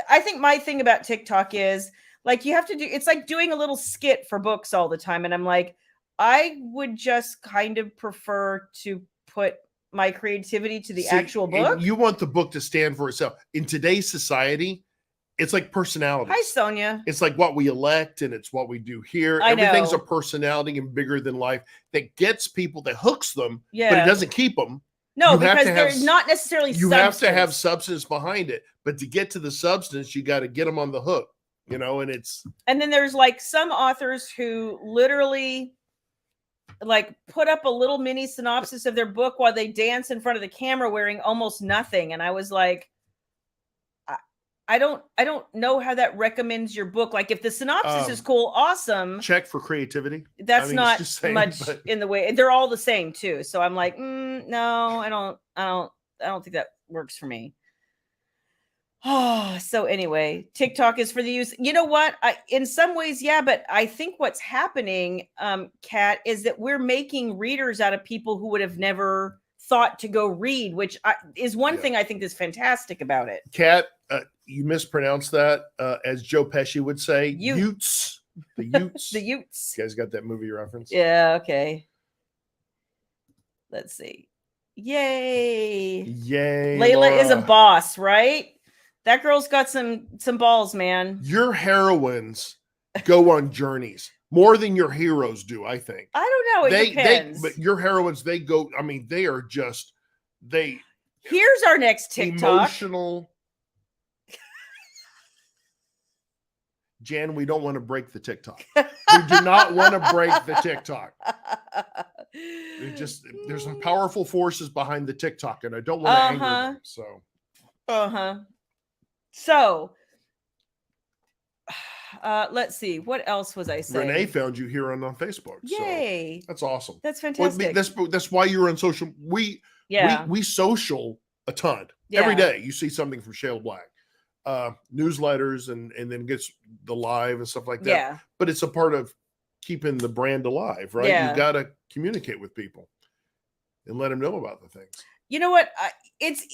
I think my thing about TikTok is like, you have to it's like doing a little skit for books all the time. And I'm like, I would just kind of prefer to put my creativity to the actual book. You want the book to stand for itself. In today's society, it's like personality. Hi, Sonia. It's like what we elect and it's what we do here. Everything's a personality and bigger than life that gets people, that hooks them, but it doesn't keep them. No, because they're not necessarily you have to have substance behind it. But to get to the substance, you got to get them on the hook, and then there's like some authors who literally like put up a little mini synopsis of their book while they dance in front of the camera wearing almost nothing. And I was like, I don't know how that recommends your book. Like if the synopsis is cool, awesome. Check for creativity. That's not much in the way. They're all the same too. So I'm like, no, I don't think that works for me. Oh, so anyway, TikTok is for the use. You know what? In some ways, yeah, but I think what's happening, Kat, is that we're making readers out of people who would have never thought to go read, which is one thing I think is fantastic about it. Kat, you mispronounced that, as Joe Pesci would say, Utes. The Utes. The Utes. You guys got that movie reference? Yeah, okay. Let's see. Yay. Layla Laura is a boss, right? That girl's got some balls, man. Your heroines go on journeys more than your heroes do, I think. I don't know. It depends. But your heroines, they go, I mean, they are just, Here's our next TikTok. Emotional. Jan, we don't want to break the TikTok. We do not want to break the TikTok. There's some powerful forces behind the TikTok, and I don't want to anger them. So, let's see. What else was I saying? Renee found you here on Facebook. Yay! So that's awesome. That's fantastic. That's why you're on social. We social a ton every day. You see something from Shayla Black. Newsletters and then gets the live and stuff like that. Yeah. But it's a part of keeping the brand alive, right? Yeah. You got to communicate with people and let them know about the things. You know what? It's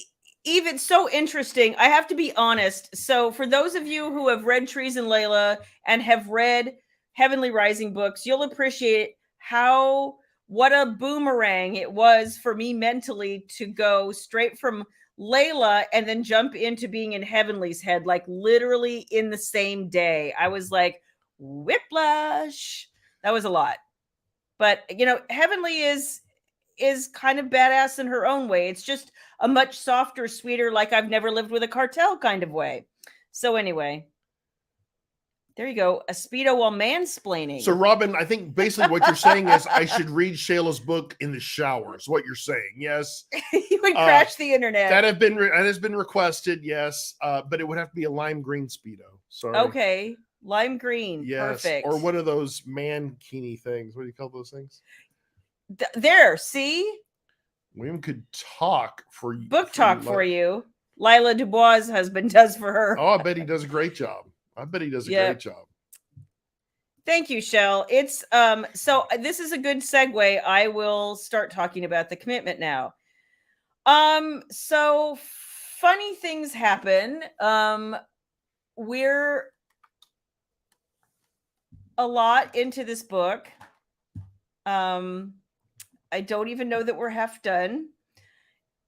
even so interesting. I have to be honest. So for those of you who have read Trees and Layla and have read Heavenly Rising books, you'll appreciate what a boomerang it was for me mentally to go straight from Layla and then jump into being in Heavenly's head, like literally in the same day. I was like, whiplash. That was a lot. But Heavenly is kind of badass in her own way. It's just a much softer, sweeter, like I've never lived with a cartel kind of way. So anyway, there you go. A Speedo while mansplaining. So Robin, I think basically what you're saying is I should read Shayla's book in the shower. Is what you're saying? Yes. You would crash the internet. That has been requested. Yes, but it would have to be a lime green Speedo. Sorry. Okay, lime green. Yes. Perfect. Or one of those mankini things. What do you call those things? There. See. William could talk for you. Book talk for you. Lila Dubois' husband does for her. Oh, I bet he does a great job. Great job. Thank you, Shell. It's so this is a good segue. I will start talking about the commitment now. So funny things happen. We're a lot into this book. I don't even know that we're half done.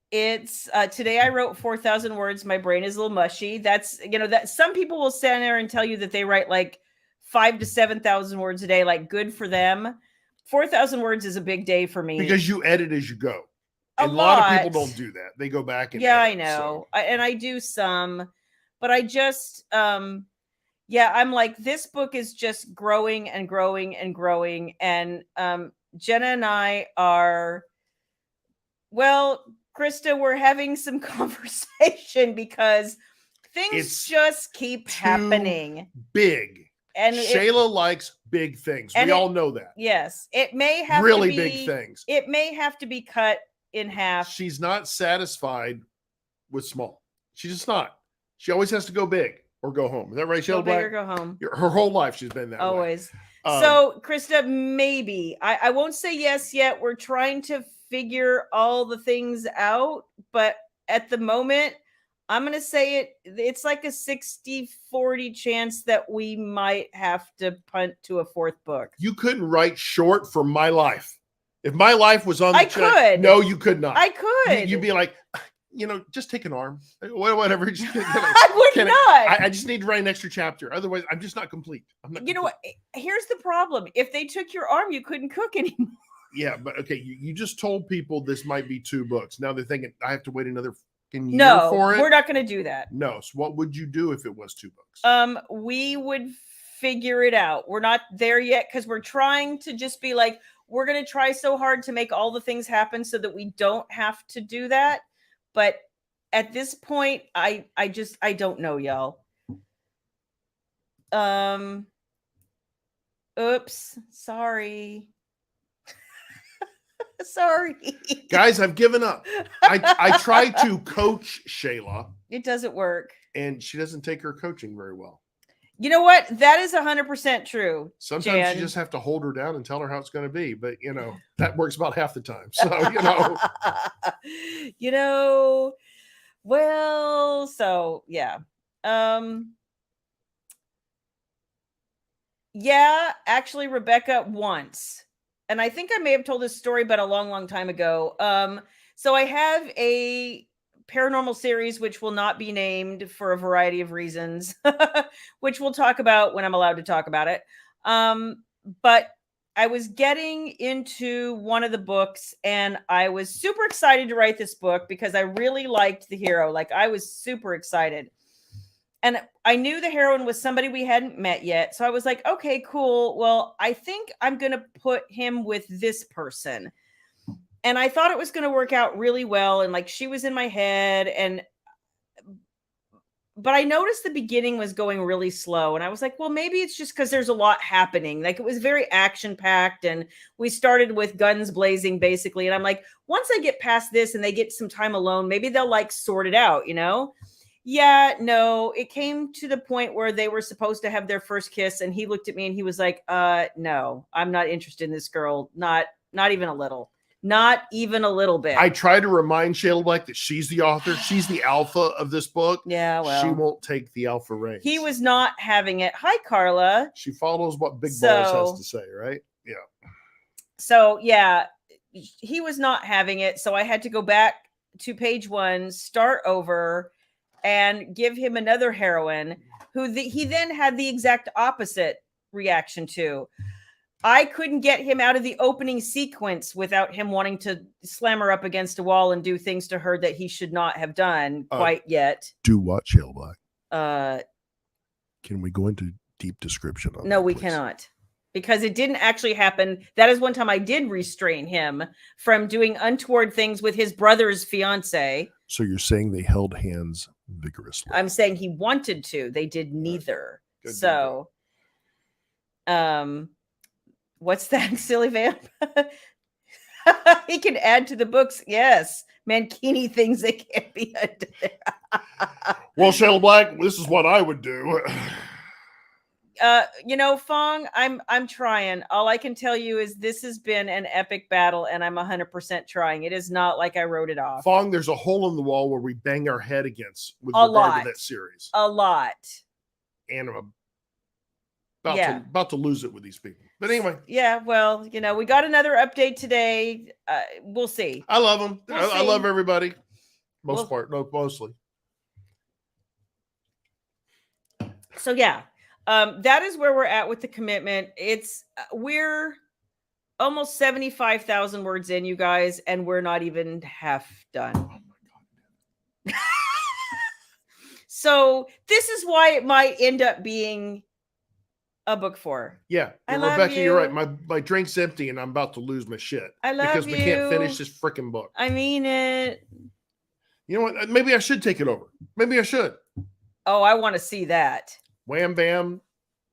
It's today I wrote 4,000 words. My brain is a little mushy. That's, that some people will stand there and tell you that they write like 5,000 to 7,000 words a day, like good for them. 4,000 words is a big day for me. Because you edit as you go. A lot of people don't do that. They go back and edit, I know. So. And I do some, but I just, I'm like, this book is just growing and growing and growing. And Jenna and I are, Krista, we're having some conversation because things just keep happening. Big. And Shayla likes big things. We all know that. Yes. It may have really big things. It may have to be cut in half. She's not satisfied with small. She's just not. She always has to go big or go home. Is that right, Shayla? Go big or go home. Her whole life she's been that always. So, Krista, maybe. I won't say yes yet. We're trying to figure all the things out, but at the moment I'm going to say it's like a 60-40 chance that we might have to punt to a fourth book. You couldn't write short for my life. If my life was on the could. No, you could not. I could. You'd be like, just take an arm. Whatever. I would not. I just need to write an extra chapter. Otherwise, I'm just not complete. You know what? Here's the problem. If they took your arm, you couldn't cook anymore. Yeah, but okay, you just told people this might be 2 books. Now they're thinking I have to wait another year for it. No, we're not going to do that. No. So what would you do if it was 2 books? We would figure it out. We're not there yet because we're trying to just be like, we're going to try so hard to make all the things happen so that we don't have to do that. But at this point, I don't know, y'all. Oops, sorry. Sorry. Guys, I've given up. I try to coach Shayla. It doesn't work. And she doesn't take her coaching very well. You know what? That is 100% true. Sometimes Jan. You just have to hold her down and tell her how it's going to be. But, that works about half the time. So, so, yeah. Actually, Rebecca once. And I think I may have told this story, but a long, long time ago. So I have a paranormal series, which will not be named for a variety of reasons, which we'll talk about when I'm allowed to talk about it. But I was getting into one of the books and I was super excited to write this book because I really liked the hero. Like I was super excited. And I knew the heroine was somebody we hadn't met yet. So I was like, okay, cool. Well, I think I'm going to put him with this person. And I thought it was going to work out really well. And like, she was in my head. But I noticed the beginning was going really slow. And I was like, well, maybe it's just because there's a lot happening. Like it was very action packed. And we started with guns blazing basically. And I'm like, once I get past this and they get some time alone, maybe they'll like sort it out, Yeah, no, it came to the point where they were supposed to have their first kiss. And he looked at me and he was like, no, I'm not interested in this girl. Not even a little. Not even a little bit. I try to remind Shayla that she's the author. She's the alpha of this book. Yeah, well. She won't take the alpha reins. He was not having it. Hi, Carla. She follows what Big Balls has to say, right? Yeah. So, yeah, he was not having it. So I had to go back to page 1, start over, and give him another heroine who he then had the exact opposite reaction to. I couldn't get him out of the opening sequence without him wanting to slam her up against a wall and do things to her that he should not have done quite yet. Do what, Shayla Black? Can we go into deep description on No, that, we please? cannot. Because it didn't actually happen. That is one time I did restrain him from doing untoward things with his brother's fiance. So you're saying they held hands vigorously? I'm saying he wanted to. They did neither. Good, so, what's that, silly vamp? He can add to the books. Yes. Mankini things that can't be undone. Well, Shayla Black, this is what I would do. Fong, I'm trying. All I can tell you is this has been an epic battle, and I'm 100% trying. It is not like I wrote it off. Fong, there's a hole in the wall where we bang our head against with regard to that series. A lot. And I'm about to lose it with these people. But anyway. Yeah, well, we got another update today. We'll see. I love them. I love everybody. Mostly. So, yeah. That is where we're at with the commitment. We're almost 75,000 words in, you guys, and we're not even half done. Oh my God. So this is why it might end up being a book 4. Yeah. Rebecca, you're right. My drink's empty and I'm about to lose my shit. I love because we can't finish this freaking book. I mean it. You know what? Maybe I should take it over. Maybe I should. Oh, I want to see that. Wham bam,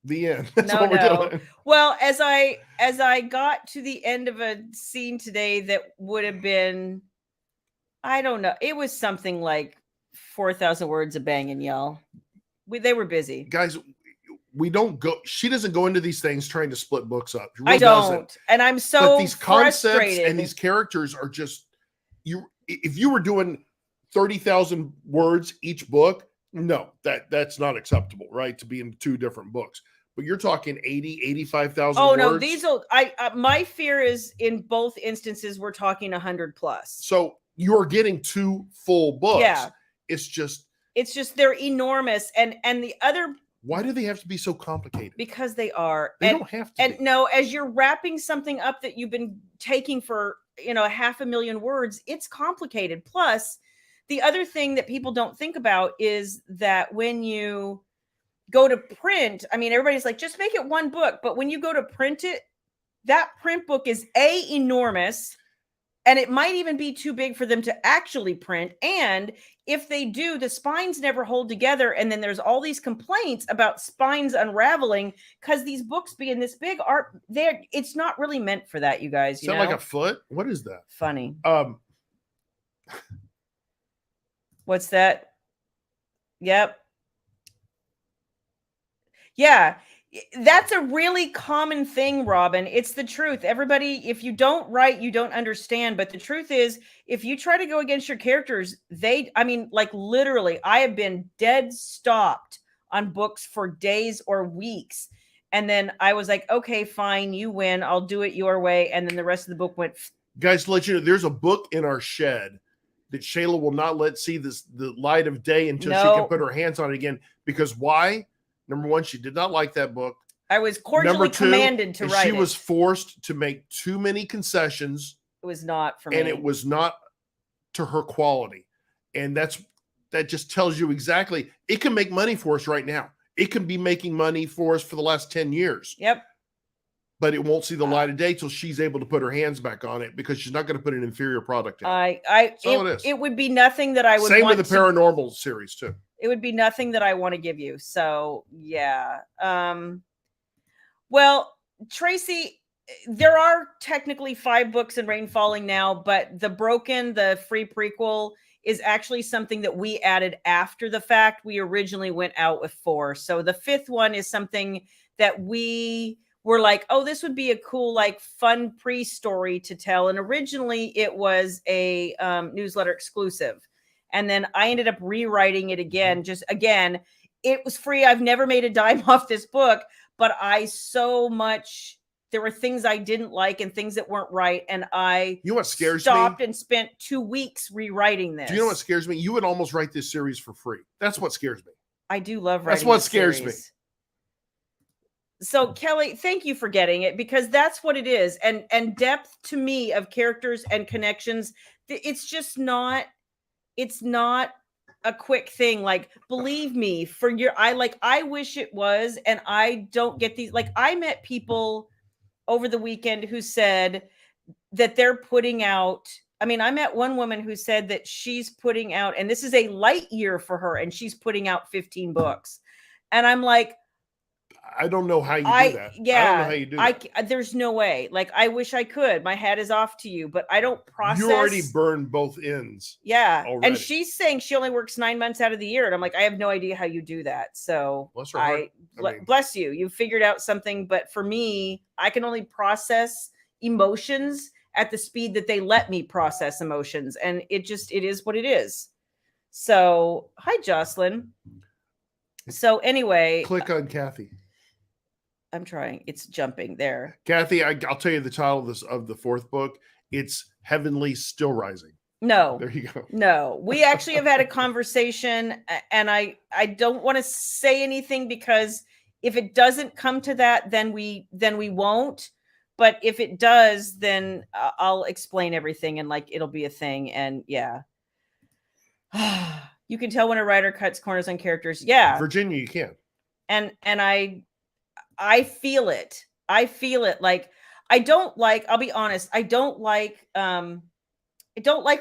the end. That's no. We're doing. Well, as I got to the end of a scene today that would have been, I don't know, it was something like 4,000 words of bang and yell. They were busy, guys. We don't go. She doesn't go into these things trying to split books up. I don't, and I'm so. But these concepts frustrated. And these characters are just you. If you were doing 30,000 words each book. No, that's not acceptable, right? To be in 2 different books. But you're talking 80, 85,000 words. Oh, no, my fear is in both instances, we're talking 100 plus. So you're getting 2 full books. Yeah. It's just they're enormous. And the other. Why do they have to be so complicated? Because they are. They don't have to. And no, as you're wrapping something up that you've been taking for, 500,000 words, it's complicated. Plus, the other thing that people don't think about is that when you go to print, I mean, everybody's like, just make it 1 book. But when you go to print it, that print book is enormous, and it might even be too big for them to actually print. And if they do, the spines never hold together. And then there's all these complaints about spines unraveling because these books being this big are there. It's not really meant for that, you guys. Is that like a foot? What is that? Funny. What's that? Yep. Yeah. That's a really common thing, Robin. It's the truth. Everybody, if you don't write, you don't understand. But the truth is, if you try to go against your characters, literally, I have been dead stopped on books for days or weeks. And then I was like, okay, fine, you win. I'll do it your way. And then the rest of the book went. Guys, to let you know, there's a book in our shed that Shayla will not let see the light of day until she can put her hands on it again. Because why? Number 1, she did not like that book. I was cordially commanded to write it. She was forced to make too many concessions. It was not for me. And it was not to her quality. And that just tells you exactly, it can make money for us right now. It can be making money for us for the last 10 years. Yep. But it won't see the light of day till she's able to put her hands back on it because she's not going to put an inferior product in. It would be nothing that I would. Same with the paranormal series too. It would be nothing that I want to give you. So yeah. Well, Tracy, there are technically 5 books in Rain Falling now, but the free prequel is actually something that we added after the fact. We originally went out with 4. So the 5th one is something that we were like, oh, this would be a cool, fun pre-story to tell. And originally it was a newsletter exclusive. And then I ended up rewriting it again. It was free. I've never made a dime off this book, but there were things I didn't like and things that weren't right. And what scares stopped and spent 2 weeks rewriting this. Do you know what scares me? You would almost write this series for free. That's what scares me. I do love writing. That's what scares me. So Kelly, thank you for getting it, because that's what it is. And depth to me of characters and connections. It's just not, it's not a quick thing. Like, believe me, I wish it was, and I don't get these. Like, I met people over the weekend who said that they're putting out. I mean, I met one woman who said that she's putting out, and this is a light year for her, and she's putting out 15 books. And I'm like, I don't know how you do that. Yeah, I don't know how you do that. There's no way. Like, I wish I could. My hat is off to you, but I don't process. You already burned both ends. Yeah. Already. And she's saying she only works 9 months out of the year. And I'm like, I have no idea how you do that. So bless her heart. Bless you. You figured out something. But for me, I can only process emotions at the speed that they let me process emotions. And it is what it is. So, hi, Jocelyn. So anyway. Click on Kathy. I'm trying. It's jumping there. Kathy, I'll tell you the title of the fourth book. It's Heavenly Still Rising. No. There you go. No. We actually have had a conversation, and I don't want to say anything, because if it doesn't come to that, then we won't. But if it does, then I'll explain everything, and like it'll be a thing. And yeah. You can tell when a writer cuts corners on characters. Yeah. Virginia, you can. And I feel it. Like, I'll be honest, I don't like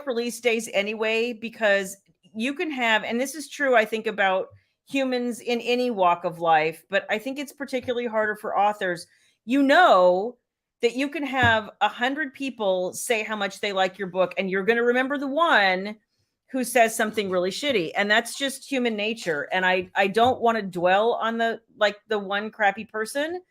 release days anyway, because you can have, and this is true, I think, about humans in any walk of life, but I think it's particularly harder for authors. That you can have 100 people say how much they like your book, and you're going to remember the one who says something really shitty. And that's just human nature. And I don't want to dwell on the one crappy person,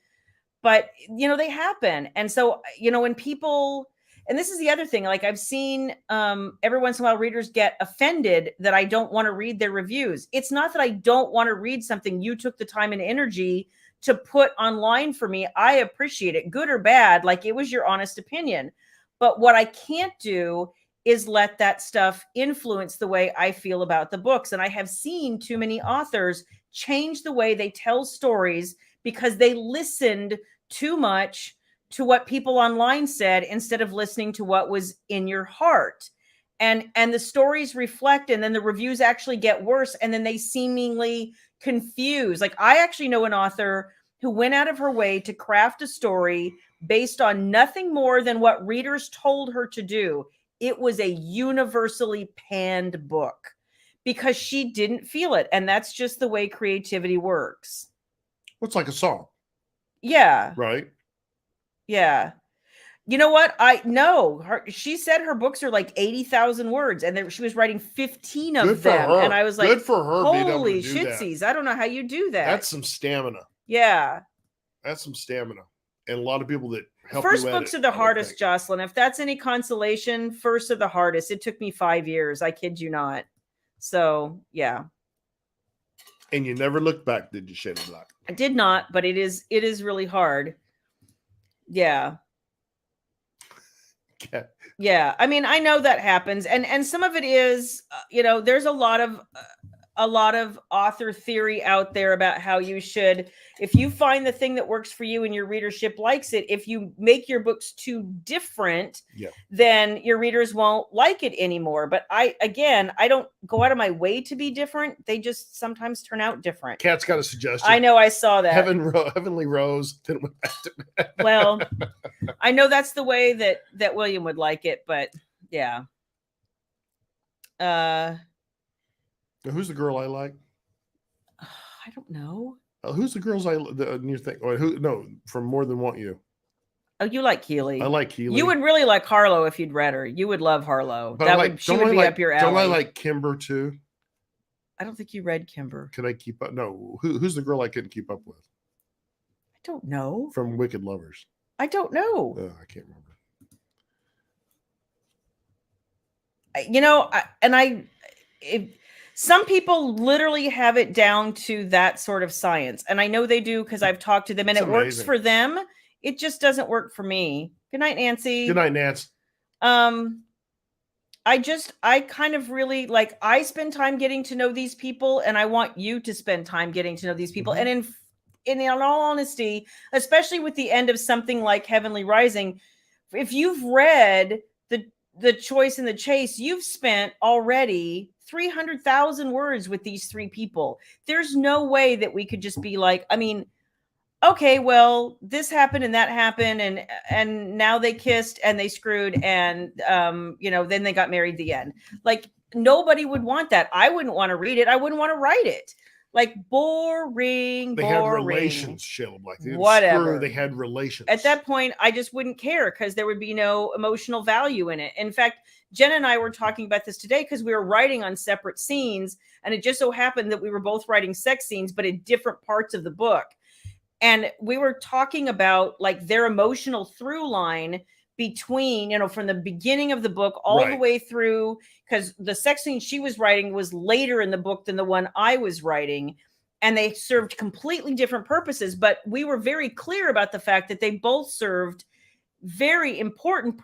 but they happen. And so, when people, and this is the other thing, like I've seen every once in a while readers get offended that I don't want to read their reviews. It's not that I don't want to read something you took the time and energy to put online for me. I appreciate it, good or bad. Like, it was your honest opinion. But what I can't do is let that stuff influence the way I feel about the books. And I have seen too many authors change the way they tell stories because they listened too much to what people online said instead of listening to what was in your heart. And the stories reflect, and then the reviews actually get worse, and then they seemingly confuse. Like, I actually know an author who went out of her way to craft a story based on nothing more than what readers told her to do. It was a universally panned book because she didn't feel it. And that's just the way creativity works. Well, it's like a song. Yeah. Right. Yeah. You know what? I know she said her books are like 80,000 words, and she was writing 15 of them. And I was like, good for her. Holy shitsies. I don't know how you do that. That's some stamina. Yeah. That's some stamina. And a lot of people that help first books are the hardest, Jocelyn. If that's any consolation, first are the hardest. It took me 5 years. I kid you not. So, yeah. And you never looked back, did you, Shayla Black? I did not, but it is really hard. Yeah. Yeah. Yeah. I mean, I know that happens. And some of it is, there's a lot of author theory out there about how you should, if you find the thing that works for you and your readership likes it, if you make your books too different, then your readers won't like it anymore. But I don't go out of my way to be different. They just sometimes turn out different. Kat's got a suggestion. I know, I saw that. Heavenly Rose. Then went back to well, I know that's the way that William would like it, but yeah. Who's the girl I like? I don't know. Who's the girls you think? Oh, who? No, from More Than Want You. Oh, you like Keely. I like Keely. You would really like Harlow if you'd read her. You would love Harlow. But she would be up your alley. Don't I like Kimber too? I don't think you read Kimber. Can I keep up? No. Who's the girl I couldn't keep up with? I don't know. From Wicked Lovers. I don't know. Oh, I can't remember. Some people literally have it down to that sort of science. And I know they do because I've talked to them and it works for them. It just doesn't work for me. Good night, Nancy. Good night, Nance. I kind of really like, I spend time getting to know these people, and I want you to spend time getting to know these people. Mm-hmm. And in all honesty, especially with the end of something like Heavenly Rising, if you've read The Choice and the Chase, you've spent already 300,000 words with these three people. There's no way that we could just be like, I mean, okay, well, this happened and that happened, and now they kissed and they screwed, and then they got married. The end. Like, nobody would want that. I wouldn't want to read it. I wouldn't want to write it. Like, boring. They had relations, Shayla Black. They whatever. They had relations. At that point, I just wouldn't care because there would be no emotional value in it. In fact, Jen and I were talking about this today because we were writing on separate scenes, and it just so happened that we were both writing sex scenes, but in different parts of the book. And we were talking about like their emotional through line between, from the beginning of the book all the way through, because the sex scene she was writing was later in the book than the one I was writing. And they served completely different purposes. But we were very clear about the fact that they both served very important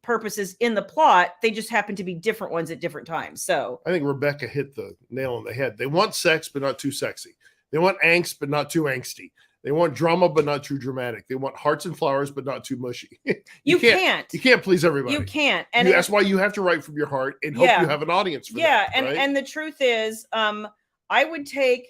purposes in the plot. They just happened to be different ones at different times. So I think Rebecca hit the nail on the head. They want sex, but not too sexy. They want angst, but not too angsty. They want drama, but not too dramatic. They want hearts and flowers, but not too mushy. You can't please everybody. You can't. And that's why you have to write from your heart and hope you have an audience for that. And the truth is, I would take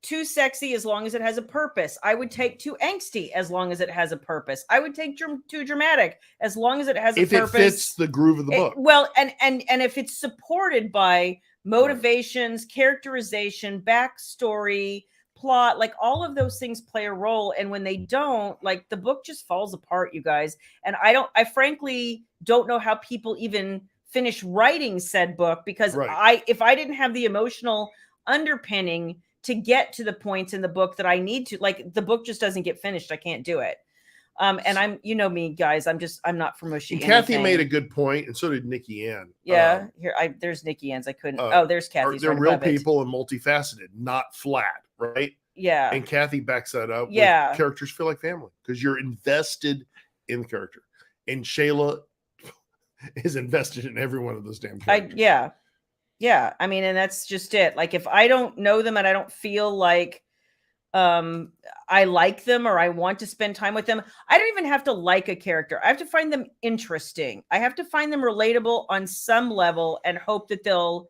too sexy as long as it has a purpose. I would take too angsty as long as it has a purpose. I would take too dramatic as long as it has a purpose. If it fits the groove of the book. Well, and if it's supported by motivations, characterization, backstory, plot, like all of those things play a role. And when they don't, like, the book just falls apart, you guys. And I frankly don't know how people even finish writing said book, because if I didn't have the emotional underpinning to get to the points in the book that I need to, like, the book just doesn't get finished. I can't do it. And me, guys, I'm not for mushy. Kathy made a good point, and so did Nikki Ann. Yeah, there's Nikki Ann's. I couldn't. There's Kathy's. They're real people and multifaceted, not flat, right? Yeah. And Kathy backs that up. Yeah. Characters feel like family because you're invested in the character, and Shayla is invested in every one of those damn characters. Yeah. I mean, and that's just it. Like, if I don't know them and I don't feel like I like them or I want to spend time with them, I don't even have to like a character. I have to find them interesting. I have to find them relatable on some level and hope that they'll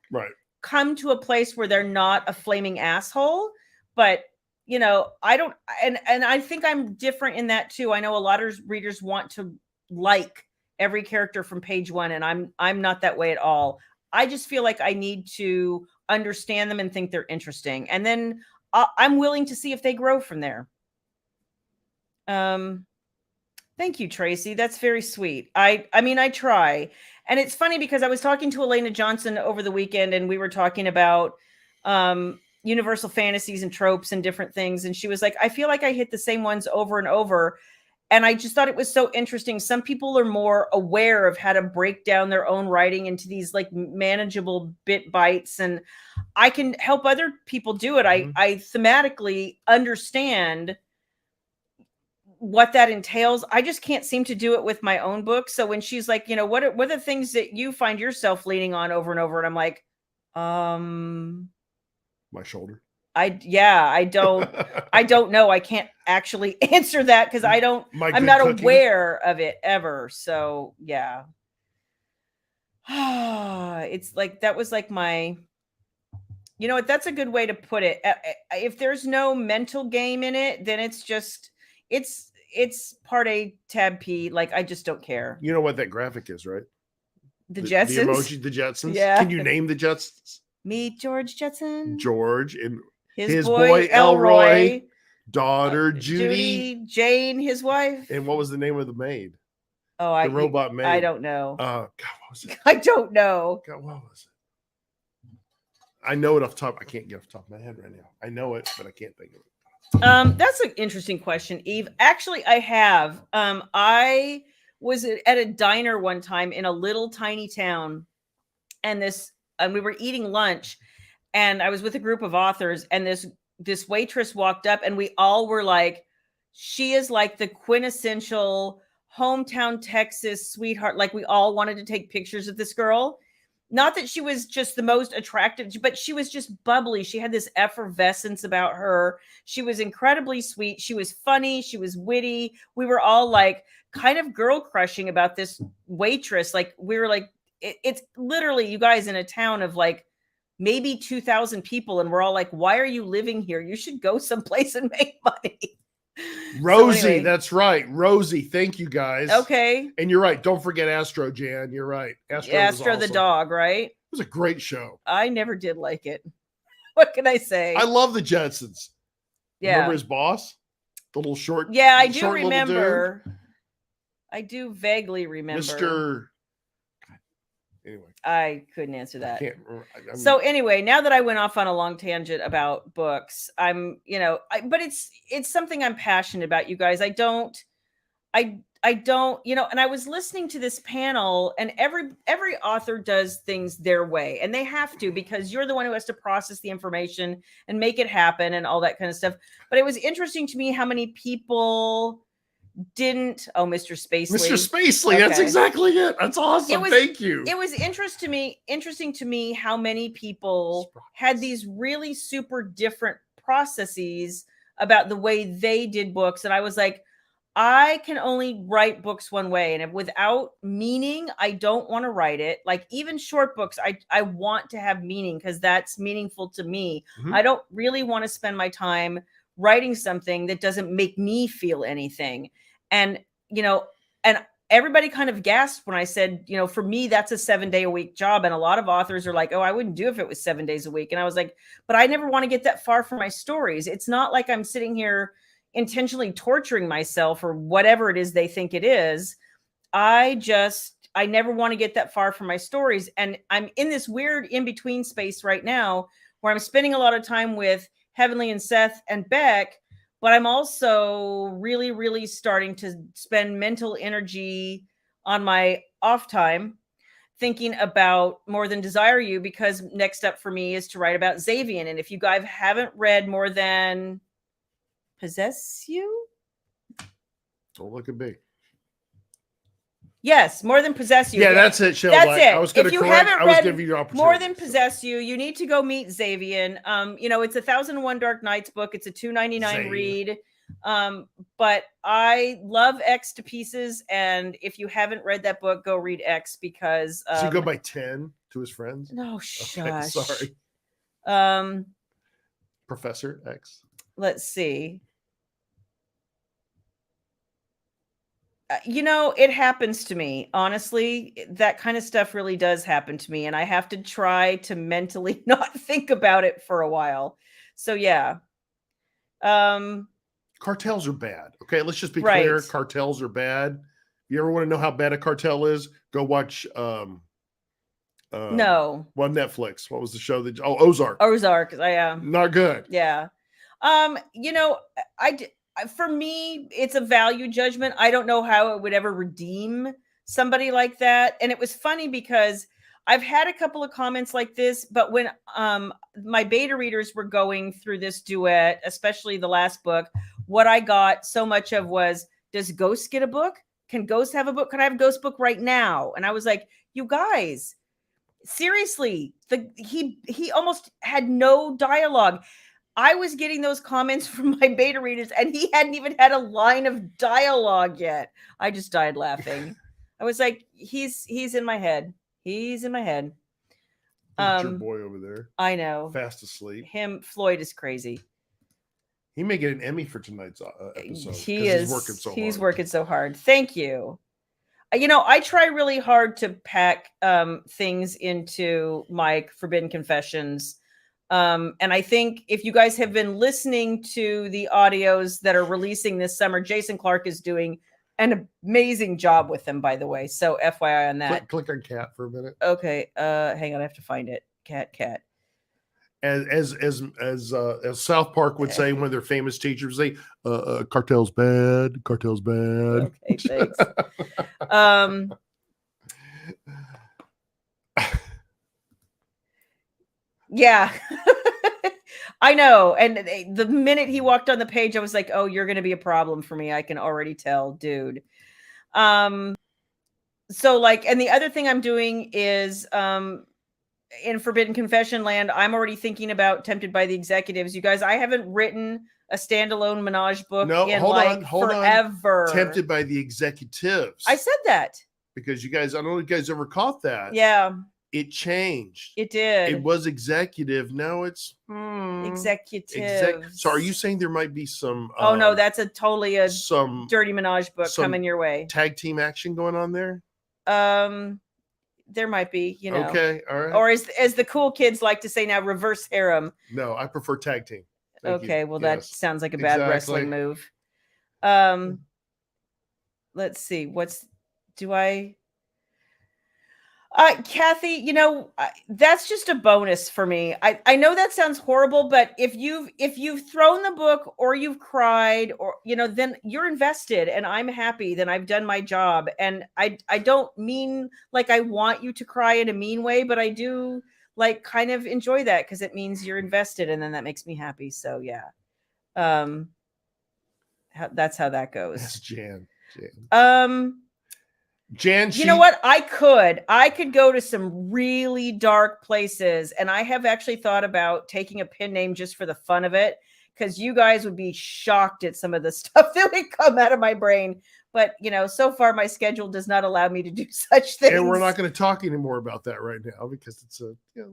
come to a place where they're not a flaming asshole. But I don't, and I think I'm different in that too. I know a lot of readers want to like every character from page one, and I'm not that way at all. I just feel like I need to understand them and think they're interesting, and then I'm willing to see if they grow from there. Thank you, Tracy. That's very sweet. I mean, I try. And it's funny because I was talking to Elena Johnson over the weekend, and we were talking about universal fantasies and tropes and different things. And she was like, I feel like I hit the same ones over and over. And I just thought it was so interesting. Some people are more aware of how to break down their own writing into these like manageable bit bites. And I can help other people do it. I thematically understand what that entails. I just can't seem to do it with my own book. So when she's like, what are the things that you find yourself leaning on over and over? And I'm like, my shoulder. I don't know. I can't actually answer that because I'm not aware of it ever. So yeah. It's like, that was like my, that's a good way to put it. If there's no mental game in it, then it's just, it's part A, tab P. Like, I just don't care. You know what that graphic is, right? The Jetsons. The emoji, the Jetsons. Yeah. Can you name the Jetsons? Meet George Jetson. George and his boy Elroy. Daughter Judy. Jane, his wife. And what was the name of the maid? Oh, the robot maid. I don't know. God, what was it? I don't know. God, what was it? I know it off the top. I can't get off the top of my head right now. I know it, but I can't think of it. That's an interesting question, Eve. Actually, I have. I was at a diner one time in a little tiny town, and we were eating lunch, and I was with a group of authors, and this waitress walked up, and we all were like, she is like the quintessential hometown Texas sweetheart. Like, we all wanted to take pictures of this girl. Not that she was just the most attractive, but she was just bubbly. She had this effervescence about her. She was incredibly sweet. She was funny. She was witty. We were all like kind of girl crushing about this waitress. Like, we were like, it's literally, you guys, in a town of like maybe 2,000 people, and we're all like, why are you living here? You should go someplace and make money. Rosie, so anyway. That's right. Rosie, thank you guys. Okay. And you're right. Don't forget Astro, Jan. You're right. Astro was awesome. The dog, right? It was a great show. I never did like it. What can I say? I love the Jetsons. Yeah. Remember his boss? The little short. Yeah, I do remember. I do vaguely remember. Mr. Anyway. I couldn't answer that. So anyway, now that I went off on a long tangent about books, I'm, but it's something I'm passionate about, you guys. I don't, and I was listening to this panel, and every author does things their way, and they have to, because you're the one who has to process the information and make it happen and all that kind of stuff. But it was interesting to me how many people didn't. Oh, Mr. Spacely. Okay. That's exactly it. That's awesome. Thank you. It was interesting to me how many people had these really super different processes about the way they did books. And I was like, I can only write books one way. And without meaning, I don't want to write it. Like even short books, I want to have meaning because that's meaningful to me. Mm-hmm. I don't really want to spend my time writing something that doesn't make me feel anything. And, and everybody kind of gasped when I said, for me, that's a 7-day-a-week job. And a lot of authors are like, oh, I wouldn't do if it was 7 days a week. And I was like, but I never want to get that far from my stories. It's not like I'm sitting here intentionally torturing myself or whatever it is they think it is. I never want to get that far from my stories. And I'm in this weird in-between space right now where I'm spending a lot of time with Heavenly and Seth and Beck, but I'm also really, really starting to spend mental energy on my off time thinking about More Than Desire You, because next up for me is to write about Xavier. And if you guys haven't read More Than Possess You? Don't look at me. Yes, More Than Possess You. Yeah, that's it, Shayla. That's it. I was going to correct. I was giving you your opportunity. More Than Possess You, you need to go meet Xavier. It's a 1001 Dark Nights book. It's a $2.99 read. But I love X to pieces, and if you haven't read that book, go read X, because does he go by 10 to his friends? No, shush. Okay, sorry. Professor X. Let's see. It happens to me. Honestly, that kind of stuff really does happen to me. And I have to try to mentally not think about it for a while. So, yeah. Cartels are bad. Okay, let's just be clear. Cartels are bad. You ever want to know how bad a cartel is? Go watch no. Well, Netflix. What was the show that Ozark. Ozark. Not good. Yeah. For me, it's a value judgment. I don't know how it would ever redeem somebody like that. And it was funny because I've had a couple of comments like this, but when my beta readers were going through this duet, especially the last book, what I got so much of was, does Ghost get a book? Can Ghost have a book? Can I have a Ghost book right now? And I was like, you guys, seriously, he almost had no dialogue. I was getting those comments from my beta readers, and he hadn't even had a line of dialogue yet. I just died laughing. I was like, he's in my head. He's in my head. Your boy over there. I know. Fast asleep. Floyd is crazy. He may get an Emmy for tonight's episode. He's working so hard. Thank you. I try really hard to pack things into my Forbidden Confessions. And I think if you guys have been listening to the audios that are releasing this summer, Jason Clark is doing an amazing job with them, by the way. So FYI on that. Click on cat for a minute. Okay. Hang on. I have to find it. Cat. As South Park would say, one of their famous teachers say, cartel's bad. Okay, thanks. Yeah, I know. And the minute he walked on the page, I was like, oh, you're going to be a problem for me. I can already tell, dude. So and the other thing I'm doing is, in Forbidden Confession land, I'm already thinking about Tempted by the Executives. You guys, I haven't written a standalone menage book in hold on. forever. Tempted by the Executives. I said that. because you guys, I don't know if you guys ever caught that. Yeah. It changed. It did. It was executive. Now it's executive. So are you saying there might be some oh no, that's a some Dirty Minaj book coming your way. Tag team action going on there? There might be, you know. Okay, all right. Or as the cool kids like to say now, reverse harem. No, I prefer tag team. Thank okay, you. well that sounds like a bad wrestling move. Let's see. Kathy, you know, that's just a bonus for me. I know that sounds horrible, but if you've thrown the book or you've cried or, you know, then you're invested and I'm happy, then I've done my job. And I don't mean like I want you to cry in a mean way, but I do like kind of enjoy that because it means you're invested and then that makes me happy. So yeah. That's how that goes. That's Jan. Jan, you know what? I could go to some really dark places, and I have actually thought about taking a pen name just for the fun of it, because you guys would be shocked at some of the stuff that would come out of my brain. But you know, so far my schedule does not allow me to do such things. And we're not going to talk anymore about that right now because it's a little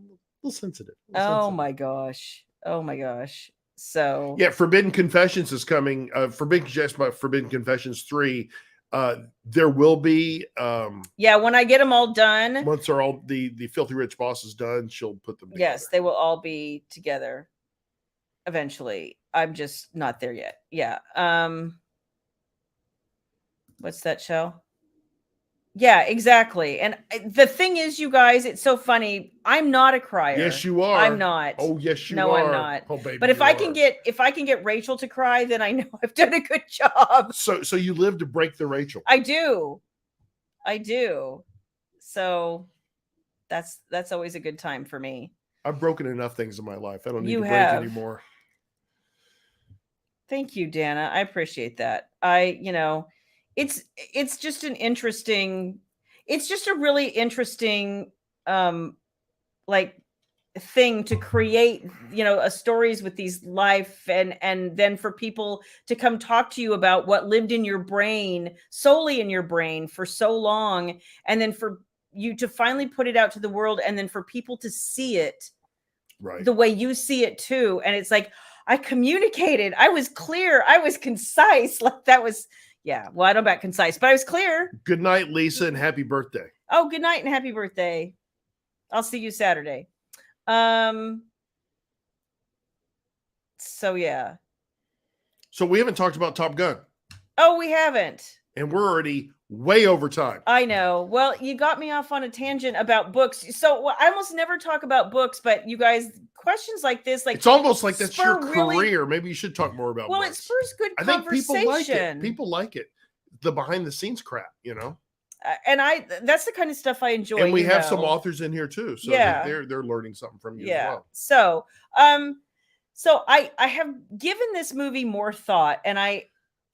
sensitive. My gosh! Oh my gosh! So yeah, Forbidden Confessions is coming. Forbidden Confessions 3. There will be when I get them all done, once they're all the Filthy Rich Boss is done, she'll put them together. Yes, they will all be together eventually. I'm just not there yet. Yeah. What's that show? Yeah, exactly. And the thing is, you guys, it's so funny. I'm not a crier. Yes, you are. I'm not. Oh, yes, you are. No, I'm not. Oh, baby, but if I can get Rachel to cry, then I know I've done a good job. So you live to break the Rachel. I do. So that's always a good time for me. I've broken enough things in my life. I don't need to break anymore. Thank you, Dana. I appreciate that. It's just a really interesting like thing to create, stories with these life and then for people to come talk to you about what lived in your brain, solely in your brain for so long, and then for you to finally put it out to the world, and then for people to see it the way you see it too. And it's like, I communicated, I was clear, I was concise. Like that was, yeah. Well, I don't know about concise, but I was clear. Good night, Lisa, and happy birthday. Oh, good night and happy birthday. I'll see you Saturday. So yeah. So we haven't talked about Top Gun. Oh, we haven't. And we're already way over time. I know. Well, you got me off on a tangent about books. So I almost never talk about books, but you guys, questions like this, like it's almost like that's your career. Maybe you should talk more about books. Well, it spurs good conversation. I think people like it. People like it. The behind the scenes crap, And that's the kind of stuff I enjoy. And we have some authors in here too. So they're learning something from you as well. So I have given this movie more thought, and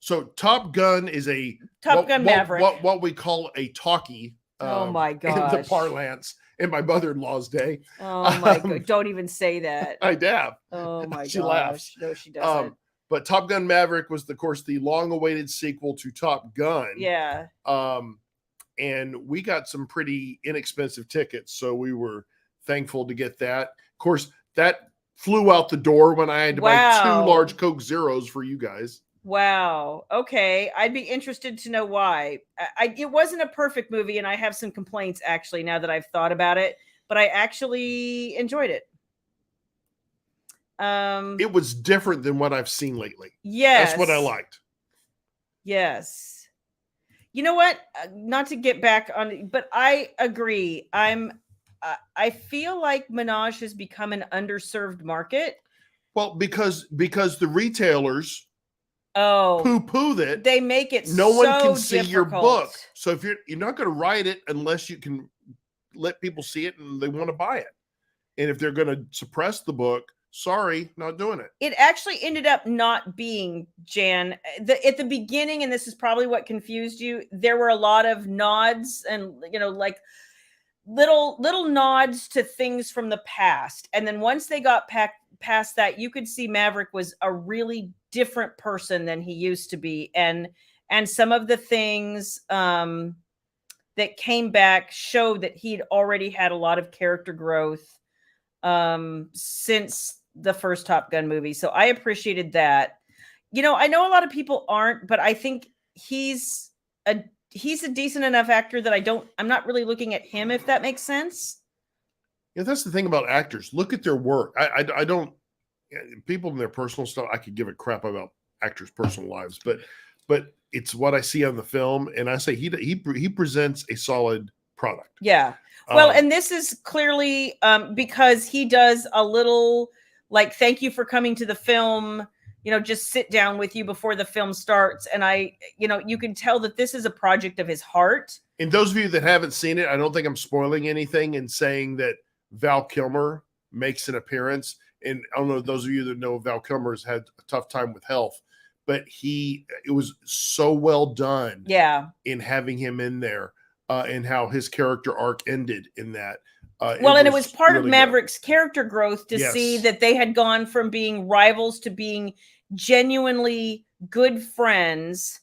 So Top Gun is a Maverick. What we call a talkie. Oh my gosh. In the parlance in my mother-in-law's day. Oh my god! Don't even say that. I dab. Oh my she gosh! Laughs. No, she doesn't. But Top Gun Maverick was, of course, the long-awaited sequel to Top Gun. Yeah. And we got some pretty inexpensive tickets, so we were thankful to get that. Of course, that flew out the door when I had to buy 2 large Coke Zeros for you guys. Wow. Okay. I'd be interested to know why. It wasn't a perfect movie, and I have some complaints actually now that I've thought about it, but I actually enjoyed it. It was different than what I've seen lately. Yes. That's what I liked. Yes. You know what? Not to get back on, but I agree. I feel like Minaj has become an underserved market. Well, because the retailers poo-poo that. They make it no one can difficult. see your book. So if you're not going to write it unless you can let people see it and they want to buy it. And if they're going to suppress the book, sorry, not doing it. It actually ended up not being, Jan. At the beginning, and this is probably what confused you, there were a lot of nods and, like little nods to things from the past. And then once they got past that, you could see Maverick was a really different person than he used to be. And some of the things, that came back showed that he'd already had a lot of character growth since the first Top Gun movie. So I appreciated that. I know a lot of people aren't, but I think he's a decent enough actor that I'm not really looking at him, if that makes sense. Yeah, that's the thing about actors. Look at their work. I don't, people in their personal stuff, I could give a crap about actors' personal lives, but it's what I see on the film, and I say he presents a solid product. Yeah. Well, and this is clearly because he does a little like, thank you for coming to the film, just sit down with you before the film starts. And you can tell that this is a project of his heart. And those of you that haven't seen it, I don't think I'm spoiling anything in saying that Val Kilmer makes an appearance. And I don't know, those of you that know Val Kilmer's had a tough time with health, but it was so well done. Yeah. In having him in there and how his character arc ended in that. It was part of Maverick's character growth to see that they had gone from being rivals to being genuinely good friends.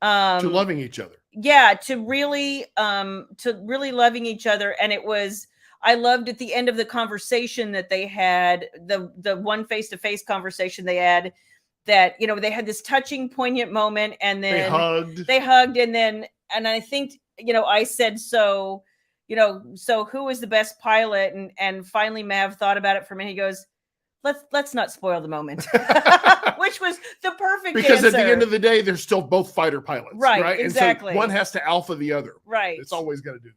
To loving each other. Yeah, to really loving each other. And I loved at the end of the conversation that they had, the one face-to-face conversation they had, that, they had this touching, poignant moment, and then they hugged. And I think, I said, so who is the best pilot? And finally Mav thought about it for me. He goes, let's not spoil the moment, which was the perfect because answer. At the end of the day, they're still both fighter pilots. Right. Exactly. And so one has to alpha the other. Right. It's always going to do that.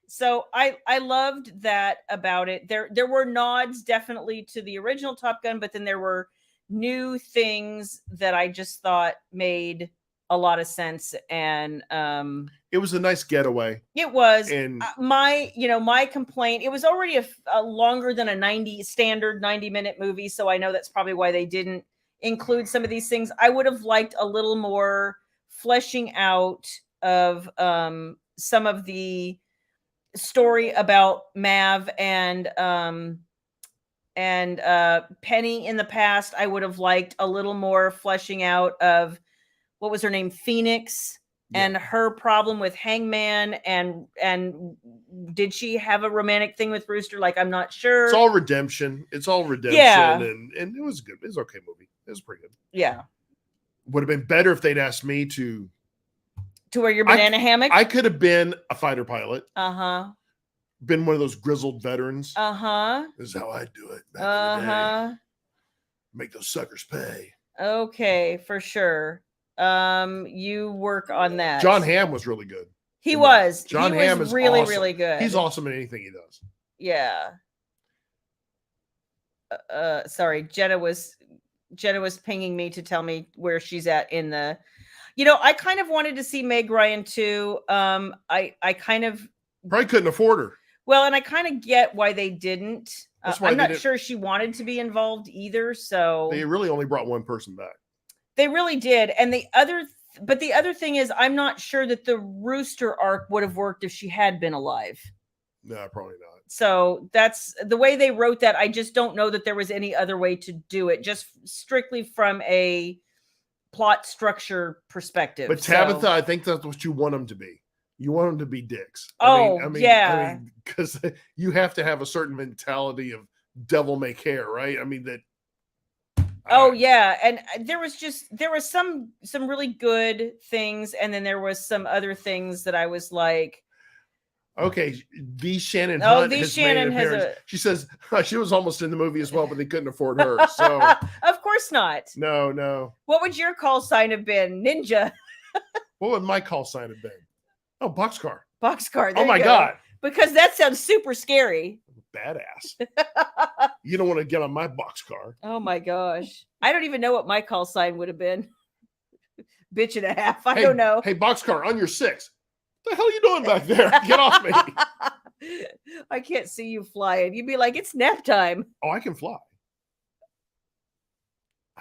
So I loved that about it. There were nods definitely to the original Top Gun, but then there were new things that I just thought made a lot of sense. And it was a nice getaway. It was. And my complaint, it was already a longer than a standard 90-minute movie, so I know that's probably why they didn't include some of these things. I would have liked a little more fleshing out of some of the story about Mav and Penny in the past. I would have liked a little more fleshing out of, what was her name, Phoenix, and her problem with Hangman, and did she have a romantic thing with Rooster? Like, I'm not sure. It's all redemption. Yeah. And it was good. It was okay movie. It was pretty good. Yeah. Would have been better if they'd asked me to wear your banana hammock. I could have been a fighter pilot. Uh-huh. Been one of those grizzled veterans. Uh-huh. This is how I do it back in the day. Make those suckers pay. Okay, for sure. You work on that. John Hamm was really good. He was. John Hamm is really, awesome. really good. He's awesome in anything he does. Yeah. Sorry, Jenna was pinging me to tell me where she's at in the. I kind of wanted to see Meg Ryan too. I kind of probably couldn't afford her. Well, and I kind of get why they didn't. I'm not sure she wanted to be involved either. So they really only brought one person back. They really did. And the other thing is, I'm not sure that the Rooster arc would have worked if she had been alive. No, probably not. So that's the way they wrote that. I just don't know that there was any other way to do it, just strictly from a plot structure perspective. But Tabitha, I think that's what you want them to be. You want them to be dicks. Yeah. Because you have to have a certain mentality of devil may care, right? I mean that. Yeah, and there was some really good things, and then there was some other things that I was like, okay, the Shannon Hunt has Shannon made an appearance. She says she was almost in the movie as well, but they couldn't afford her. So of course not. No. What would your call sign have been? Ninja. What would my call sign have been? Oh, Boxcar. Boxcar. Oh my God. Because that sounds super scary. Badass. You don't want to get on my boxcar. Oh my gosh. I don't even know what my call sign would have been. Bitch and a half. I don't know. Hey, boxcar, on your 6. What the hell are you doing back there? Get off me. I can't see you flying. You'd be like, it's nap time. Oh, I can fly.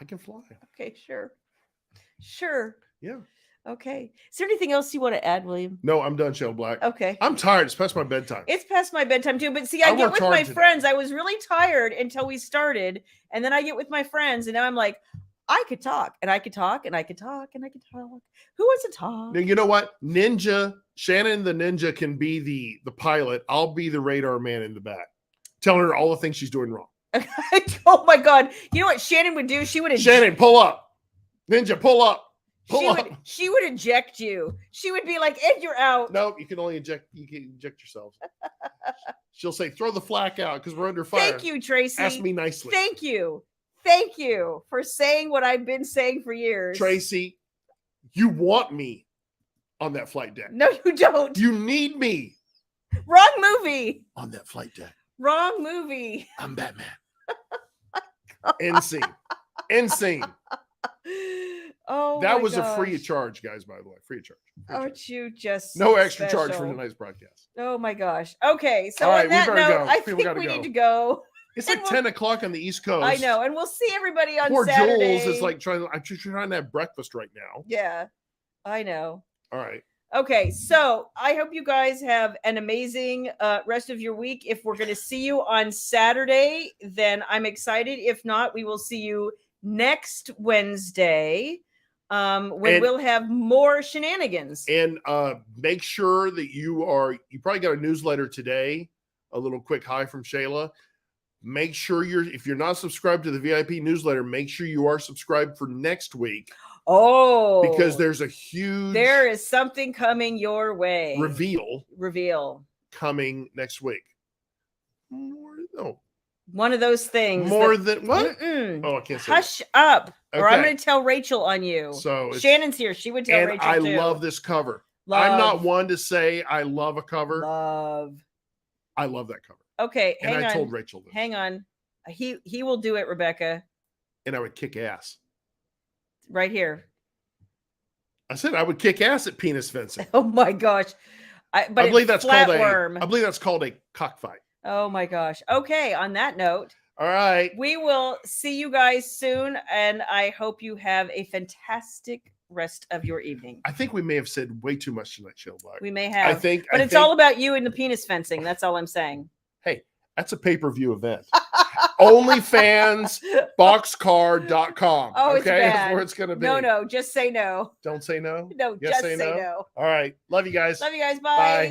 Okay, sure. Yeah. Okay. Is there anything else you want to add, William? No, I'm done, Shayla Black. Okay. I'm tired. It's past my bedtime. It's past my bedtime too. But see, I get with my friends. I was really tired until we started. And then I get with my friends. And now I'm like, I could talk. And I could talk. And I could talk. And I could talk. Who wants to talk? Now, you know what? Ninja Shannon the ninja can be the pilot. I'll be the radar man in the back, telling her all the things she's doing wrong. Oh my God! You know what Shannon would do? She would. Shannon, pull up. Ninja, pull up. She would eject you. She would be like, "Ed, you're out." Nope, you can only eject. You can eject yourself. She'll say, "Throw the flak out because we're under fire." Thank you, Tracy. Ask me nicely. Thank you for saying what I've been saying for years. Tracy, you want me on that flight deck? No, you don't. You need me. Wrong movie. On that flight deck. Wrong movie. I'm Batman. End scene. End scene. Oh, that was a free of charge, guys, by the way. Free of charge. Aren't you just no extra charge for tonight's broadcast. Oh my gosh. Okay, so all right, on that note, go. I think we need to go. It's like 10 o'clock on the East Coast. I know, and we'll see everybody on Poor Saturday. Jules is like trying to have breakfast right now. Yeah, I know. All right. Okay, so I hope you guys have an amazing rest of your week. If we're going to see you on Saturday, then I'm excited. If not, we will see you next Wednesday when we'll have more shenanigans. And make sure that you probably got a newsletter today, a little quick hi from Shayla. Make sure if you're not subscribed to the VIP newsletter, make sure you are subscribed for next week. Oh, because there is something coming your way. Reveal coming next week. No. One of those things. Than what? Oh, I can't say. Hush up, or I'm going to tell Rachel on you. So Shannon's here. She would tell Rachel too. I love this cover. I'm not one to say I love a cover. I love that cover. Okay, hang on. And I told Rachel this. Hang on. He will do it, Rebecca. And I would kick ass. Right here. I said I would kick ass at penis fencing. Oh my gosh. I believe that's called a cockfight. Oh my gosh. Okay, on that note. All right. We will see you guys soon, and I hope you have a fantastic rest of your evening. I think we may have said way too much tonight, Shayla. We may have. But it's all about you and the penis fencing. That's all I'm saying. Hey, that's a pay-per-view event. OnlyFans, boxcar.com. Oh, it's bad. That's where it's going to be. No, just say no. Don't say no? No, yes, just say no. All right. Love you guys. Bye.